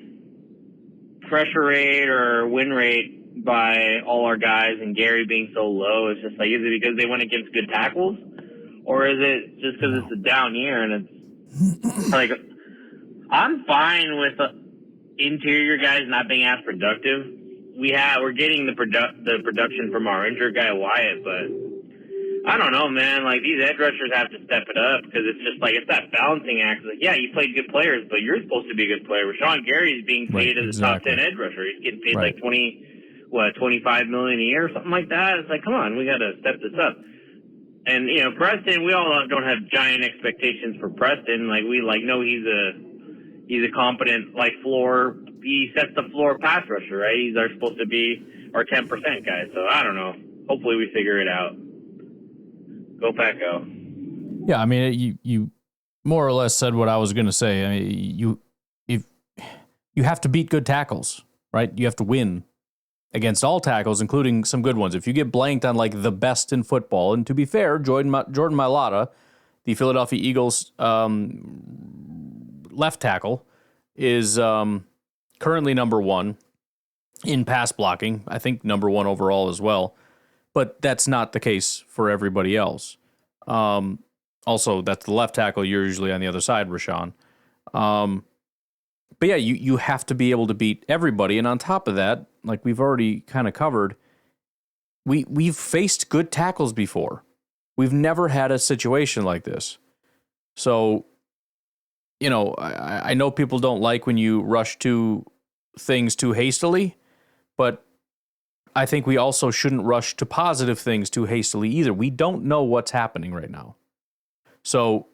Speaker 11: pressure rate or win rate by all our guys and Gary being so low. It's just like, is it because they went against good tackles? Or is it just because it's a down year and it's like, I'm fine with interior guys not being as productive. We're getting the production from our injured guy Wyatt, but I don't know, man. Like, these edge rushers have to step it up because it's just like, it's that balancing act. Like, yeah, you played good players, but you're supposed to be a good player. Rashawn Gary's being paid as a top 10 edge rusher. He's getting paid like $25 million a year or something like that. It's like, come on, we got to step this up. And Preston, we all don't have giant expectations for Preston. Like, we know he's a competent floor. He sets the floor pass rusher, right? He's supposed to be our 10% guy. So I don't know. Hopefully we figure it out. Go Paco.
Speaker 4: Yeah, I mean, you more or less said what I was going to say. I mean, you have to beat good tackles, right? You have to win against all tackles, including some good ones. If you get blanked on the best in football, and to be fair, Jordan Mailata, the Philadelphia Eagles left tackle, is currently number 1 in pass blocking. I think number 1 overall as well. But that's not the case for everybody else. Also, that's the left tackle. You're usually on the other side, Rashawn. But yeah, you have to be able to beat everybody. And on top of that, like we've already kind of covered, we've faced good tackles before. We've never had a situation like this. So, I know people don't like when you rush to things too hastily, but I think we also shouldn't rush to positive things too hastily either. We don't know what's happening right now. So,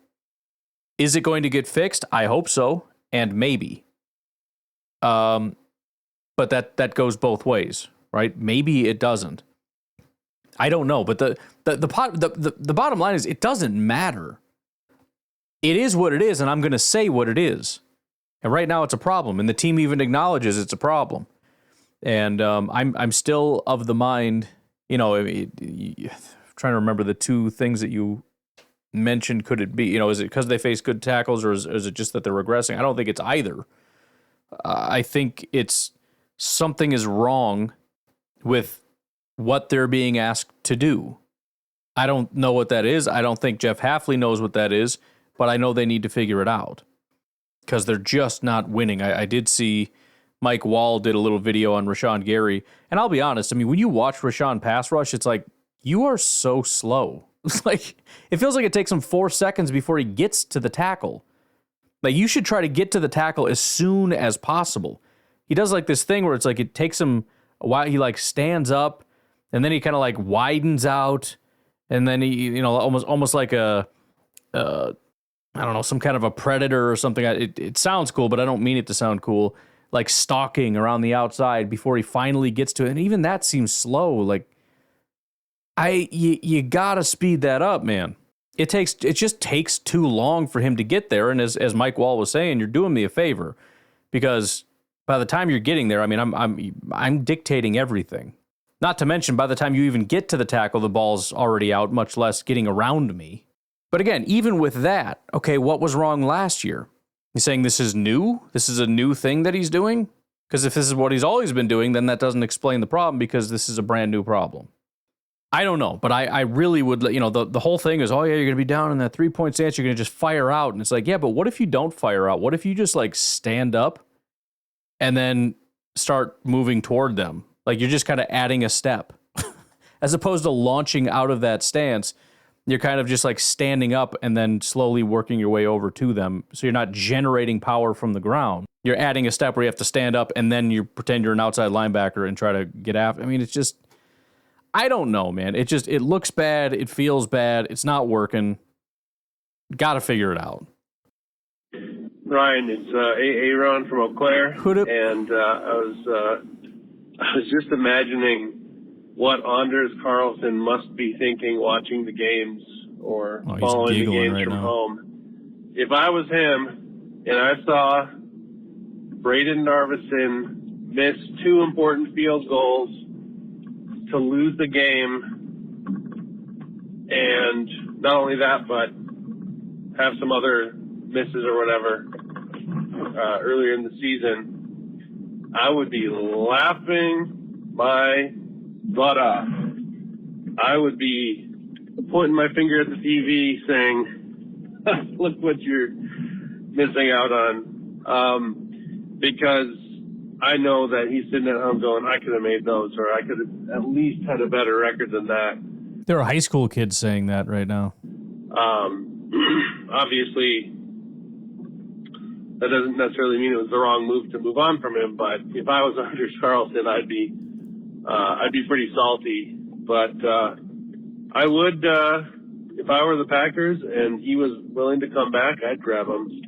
Speaker 4: is it going to get fixed? I hope so, and maybe. But that goes both ways, right? Maybe it doesn't. I don't know, but the bottom line is it doesn't matter. It is what it is, and I'm going to say what it is. And right now, it's a problem, and the team even acknowledges it's a problem. And I'm still of the mind, trying to remember the 2 things that you mentioned, could it be, is it because they face good tackles, or is it just that they're regressing? I don't think it's either. I think it's something is wrong with what they're being asked to do. I don't know what that is. I don't think Jeff Hafley knows what that is, but I know they need to figure it out because they're just not winning. I did see Mike Wall did a little video on Rashawn Gary, and I'll be honest, I mean, when you watch Rashawn pass rush, it's like, you are so slow. It's like, it feels like it takes him 4 seconds before he gets to the tackle. Like, you should try to get to the tackle as soon as possible. He does like this thing where it's like it takes him a while. He like stands up, and then he kind of like widens out, and then he, almost like I don't know, some kind of a predator or something. It sounds cool, but I don't mean it to sound cool. Like stalking around the outside before he finally gets to it, and even that seems slow. Like, you gotta speed that up, man. It just takes too long for him to get there. And as Mike Wall was saying, you're doing me a favor, because by the time you're getting there, I mean, I'm dictating everything. Not to mention, by the time you even get to the tackle, the ball's already out, much less getting around me. But again, even with that, okay, what was wrong last year? He's saying this is new? This is a new thing that he's doing? Because if this is what he's always been doing, then that doesn't explain the problem, because this is a brand new problem. I don't know, but I really would, the whole thing is, oh yeah, you're going to be down in that 3-point stance, you're going to just fire out. And it's like, yeah, but what if you don't fire out? What if you just like stand up and then start moving toward them? Like, you're just kind of adding a step as opposed to launching out of that stance. You're kind of just like standing up and then slowly working your way over to them. So you're not generating power from the ground. You're adding a step where you have to stand up and then you pretend you're an outside linebacker and try to get after. I mean, it's just, I don't know, man. It looks bad. It feels bad. It's not working. Got to figure it out.
Speaker 6: Ryan, it's Aaron from Eau Claire, and I was just imagining what Anders Carlson must be thinking watching the games or following the games from home. If I was him and I saw Braden Narveson miss 2 important field goals to lose the game, and not only that, but have some other misses or whatever earlier in the season, I would be laughing my butt off. I would be pointing my finger at the TV saying, look what you're missing out on. Because I know that he's sitting at home going, I could have made those, or I could have at least had a better record than that.
Speaker 4: There are high school kids saying that right now.
Speaker 6: Obviously, that doesn't necessarily mean it was the wrong move to move on from him, but if I was Anders Carlson, I'd be pretty salty. But I would, if I were the Packers and he was willing to come back, I'd grab him,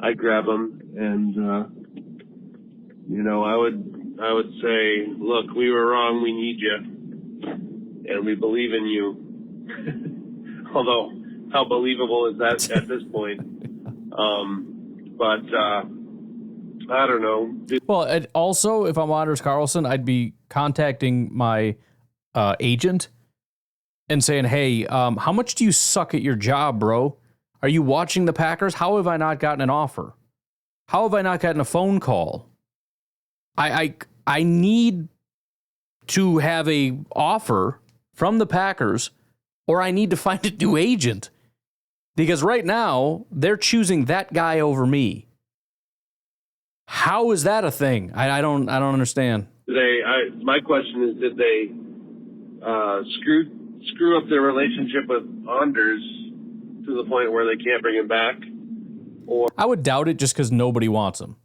Speaker 6: and I would say, look, we were wrong. We need you, and we believe in you. Although, how believable is that at this point? But I don't know.
Speaker 4: Well, also, if I'm Anders Carlson, I'd be contacting my agent and saying, hey, how much do you suck at your job, bro? Are you watching the Packers? How have I not gotten an offer? How have I not gotten a phone call? I need to have a offer from the Packers, or I need to find a new agent. Because right now, they're choosing that guy over me. How is that a thing? I don't understand.
Speaker 6: My question is, did they screw up their relationship with Anders to the point where they can't bring him back? Or
Speaker 4: I would doubt it, just because nobody wants him.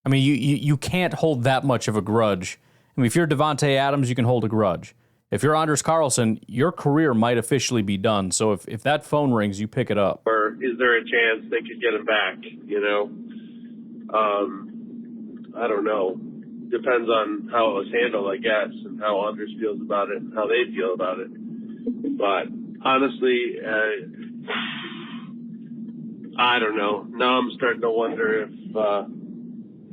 Speaker 4: I mean, you can't hold that much of a grudge. I mean, if you're Devontae Adams, you can hold a grudge. If you're Anders Carlson, your career might officially be done. So if that phone rings, you pick it up.
Speaker 6: Or is there a chance they could get him back? I don't know. Depends on how it was handled, I guess, and how Anders feels about it and how they feel about it. But honestly, I don't know. Now I'm starting to wonder if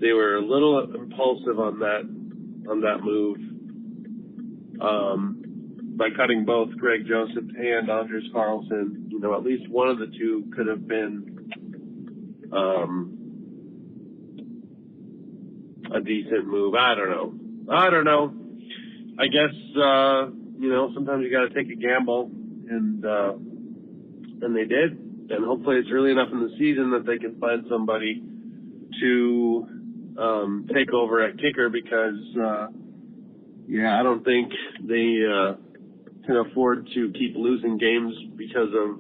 Speaker 6: they were a little impulsive on that move. by cutting both Greg Joseph and Anders Carlson, at least one of the two could have been a decent move. I don't know. I guess sometimes you got to take a gamble, and they did. And hopefully it's early enough in the season that they can find somebody to take over at kicker, because I don't think they can afford to keep losing games because of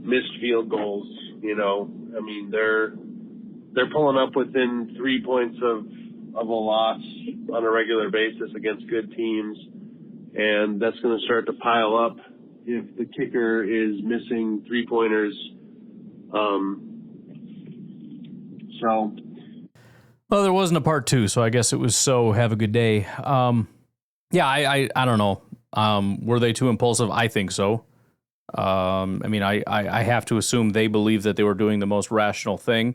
Speaker 6: missed field goals. I mean, they're pulling up within 3 points of a loss on a regular basis against good teams, and that's going to start to pile up if the kicker is missing 3-pointers.
Speaker 4: Well, there wasn't a part 2, so I guess it was have a good day. I don't know. Were they too impulsive? I think so. I have to assume they believe that they were doing the most rational thing.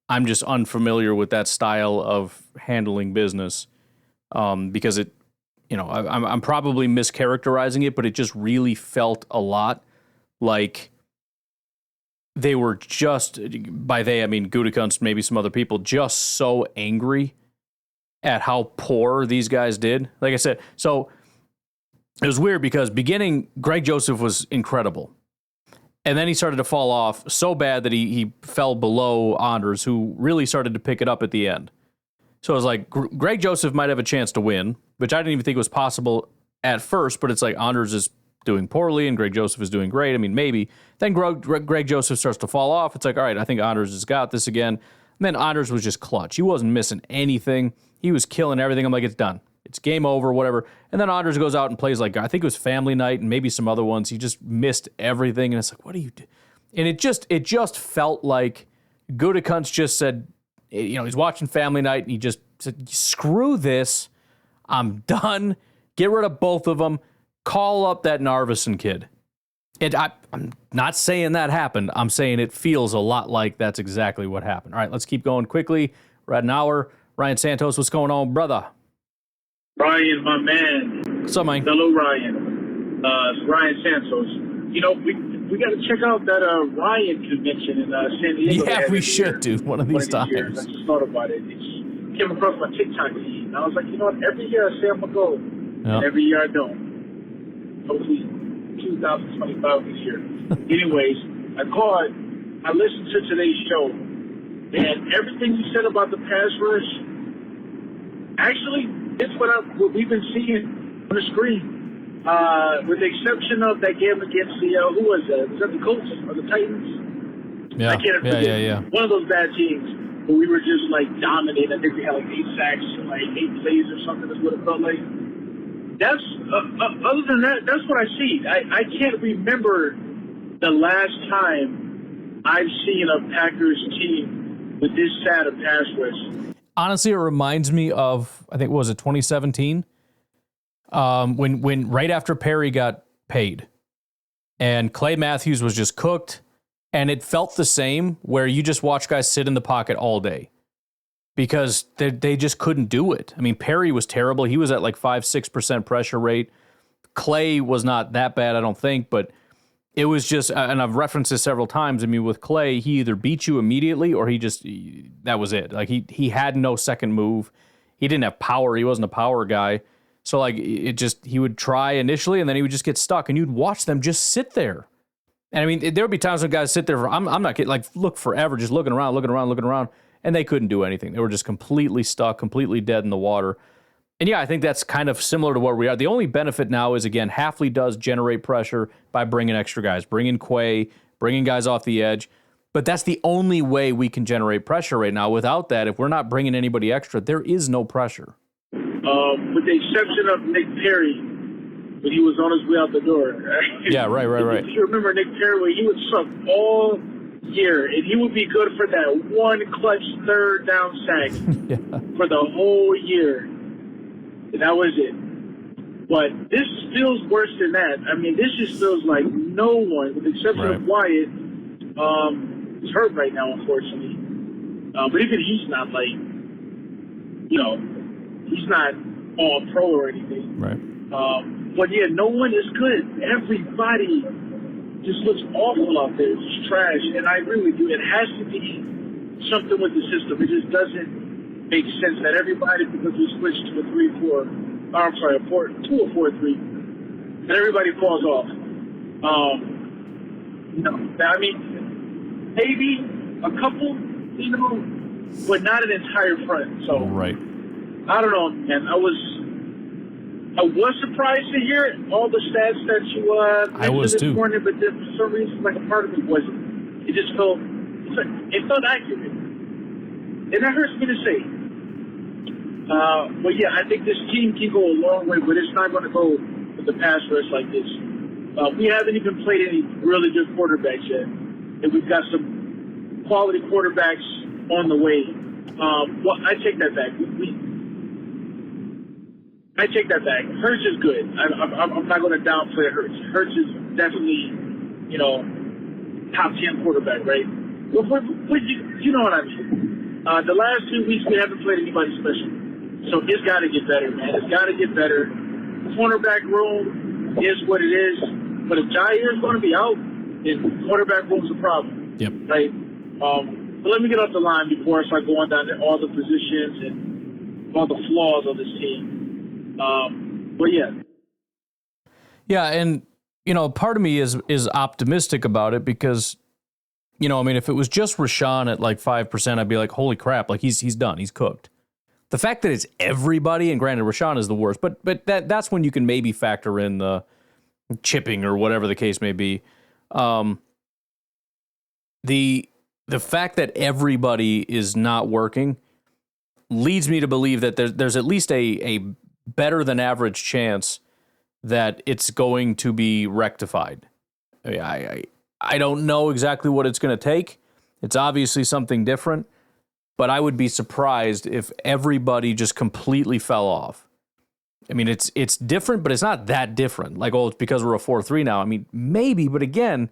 Speaker 4: I'm just unfamiliar with that style of handling business, because it, I'm probably mischaracterizing it, but it just really felt a lot like they were just, by they, I mean Gutekunst, maybe some other people, just so angry at how poor these guys did. Like I said, so it was weird because beginning, Greg Joseph was incredible. And then he started to fall off so bad that he fell below Anders, who really started to pick it up at the end. So it was like, Greg Joseph might have a chance to win, which I didn't even think was possible at first, but it's like Anders is doing poorly and Greg Joseph is doing great. I mean, maybe. Then Greg Joseph starts to fall off. It's like, all right, I think Anders has got this again. And then Anders was just clutch. He wasn't missing anything. He was killing everything. I'm like, it's done. It's game over, whatever. And then Anders goes out and plays like, I think it was Family Night and maybe some other ones. He just missed everything. And it's like, what do you do? And it just felt like Gutekunst just said, he's watching Family Night and he just said, screw this. I'm done. Get rid of both of them. Call up that Narveson kid. I'm not saying that happened. I'm saying it feels a lot like that's exactly what happened. All right, let's keep going quickly. We're at an hour. Ryan Santos, what's going on, brother?
Speaker 12: Ryan, my man.
Speaker 4: What's up, man?
Speaker 12: Fellow Ryan. Ryan Santos. We got to check out that Ryan convention in San Diego.
Speaker 4: Yeah, we should, dude. One of these times.
Speaker 12: Years. I just thought about it. It came across my TikTok feed, and I was like, every year I say I'm going to go, and every year I don't. Hopefully 2025 this year. Anyways, I listened to today's show, and everything you said about the pass rush, actually, it's what we've been seeing on the screen. With the exception of that game against who was that? Was that the Colts or the Titans?
Speaker 4: Yeah,
Speaker 12: I can't forget.
Speaker 4: Yeah.
Speaker 12: One of those bad teams where we were just dominating. I think we had 8 sacks, 8 plays or something. That's what it felt like. That's other than that, that's what I see. I can't remember the last time I've seen a Packers team with this sad of pass rush.
Speaker 4: Honestly, it reminds me of, I think, what was it, 2017? When right after Perry got paid and Clay Matthews was just cooked, and it felt the same where you just watch guys sit in the pocket all day because they just couldn't do it. I mean, Perry was terrible. He was at 5-6% pressure rate. Clay was not that bad, I don't think, but it was just, and I've referenced this several times. I mean, with Clay, he either beat you immediately or that was it. He had no second move. He didn't have power. He wasn't a power guy. So he would try initially and then he would just get stuck and you'd watch them just sit there. And I mean, there would be times when guys sit there I'm not kidding, look forever, just looking around, and they couldn't do anything. They were just completely stuck, completely dead in the water. And yeah, I think that's kind of similar to where we are. The only benefit now is, again, Hafley does generate pressure by bringing extra guys, bringing Quay, bringing guys off the edge. But that's the only way we can generate pressure right now. Without that, if we're not bringing anybody extra, there is no pressure.
Speaker 12: With the exception of Nick Perry, when he was on his way out the door.
Speaker 4: Yeah, right.
Speaker 12: If you remember Nick Perry, where he would suck all year, and he would be good for that one clutch third down sack for the whole year. And that was it. But this feels worse than that. I mean, this just feels like no one, with the exception of Wyatt, is hurt right now, unfortunately. But even he's not he's not all pro or anything.
Speaker 4: Right.
Speaker 12: But yeah, no one is good. Everybody just looks awful out there. It's just trash. And I agree with you. It has to be something with the system. It just doesn't make sense that everybody, because we switched to a 3-4, I'm sorry, a 4-2-4-3, that everybody falls off. No, I mean, maybe a couple, you know, but not an entire front. So
Speaker 4: right.
Speaker 12: I don't know, man. I was surprised to hear all the stats that you mentioned this morning, but then for some reason, like a part of me wasn't. It just felt accurate, and that hurts me to say. But yeah, I think this team can go a long way, but it's not going to go with the pass rush like this. We haven't even played any really good quarterbacks yet, and we've got some quality quarterbacks on the way. Well, I take that back. I take that back. Hurts is good. I'm not going to downplay Hurts. Hurts is definitely, you know, top 10 quarterback, right? But you know what I mean. The last 2 weeks we haven't played anybody special, so it's got to get better, man. It's got to get better. Cornerback room is what it is, but if Jair is going to be out, then quarterback room's a problem.
Speaker 4: Yep.
Speaker 12: Right. But let me get off the line before I start going down to all the positions and all the flaws of this team. But yeah.
Speaker 4: Yeah, and you know, part of me is optimistic about it because, you know, I mean, if it was just Rashawn at like 5%, I'd be like, holy crap, like he's done, he's cooked. The fact that it's everybody, and granted, Rashawn is the worst, but that's when you can maybe factor in the chipping or whatever the case may be. The fact that everybody is not working leads me to believe that there's at least a better than average chance that it's going to be rectified. I don't know exactly what it's going to take. It's obviously something different, but I would be surprised if everybody just completely fell off. I mean, it's different, but it's not that different. Like, oh, it's because we're a 4-3 now. I mean, maybe, but again,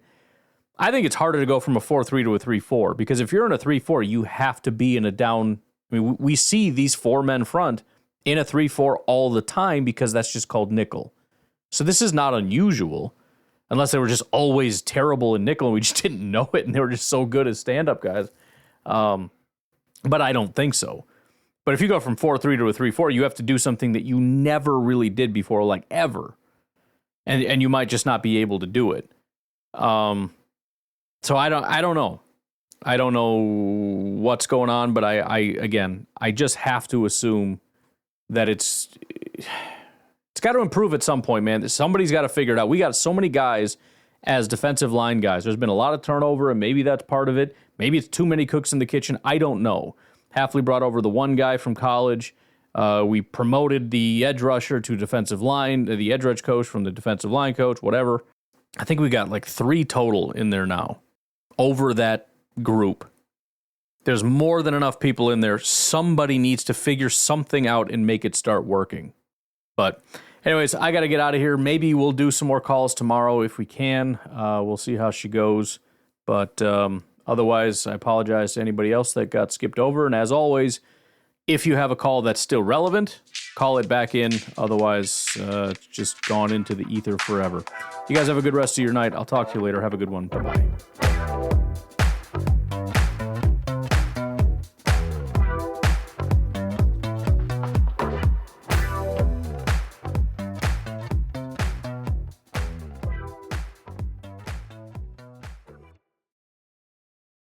Speaker 4: I think it's harder to go from a 4-3 to a 3-4 because if you're in a 3-4, you have to be in a down. I mean, we see these 4-men front in a 3-4 all the time because that's just called nickel. So this is not unusual unless they were just always terrible in nickel and we just didn't know it and they were just so good as stand-up guys. But I don't think so. But if you go from 4-3 to a 3-4, you have to do something that you never really did before, like ever. And you might just not be able to do it. So I don't know. I don't know what's going on, but I just have to assume that it's got to improve at some point, man. Somebody's got to figure it out. We got so many guys as defensive line guys. There's been a lot of turnover, and maybe that's part of it. Maybe it's too many cooks in the kitchen. I don't know. Hafley brought over the one guy from college. We promoted the edge rusher to defensive line, the edge rush coach from the defensive line coach, whatever. I think we got like 3 total in there now over that group. There's more than enough people in there. Somebody needs to figure something out and make it start working. But anyways, I got to get out of here. Maybe we'll do some more calls tomorrow if we can. We'll see how she goes. But otherwise, I apologize to anybody else that got skipped over. And as always, if you have a call that's still relevant, call it back in. Otherwise, it's just gone into the ether forever. You guys have a good rest of your night. I'll talk to you later. Have a good one. Bye-bye.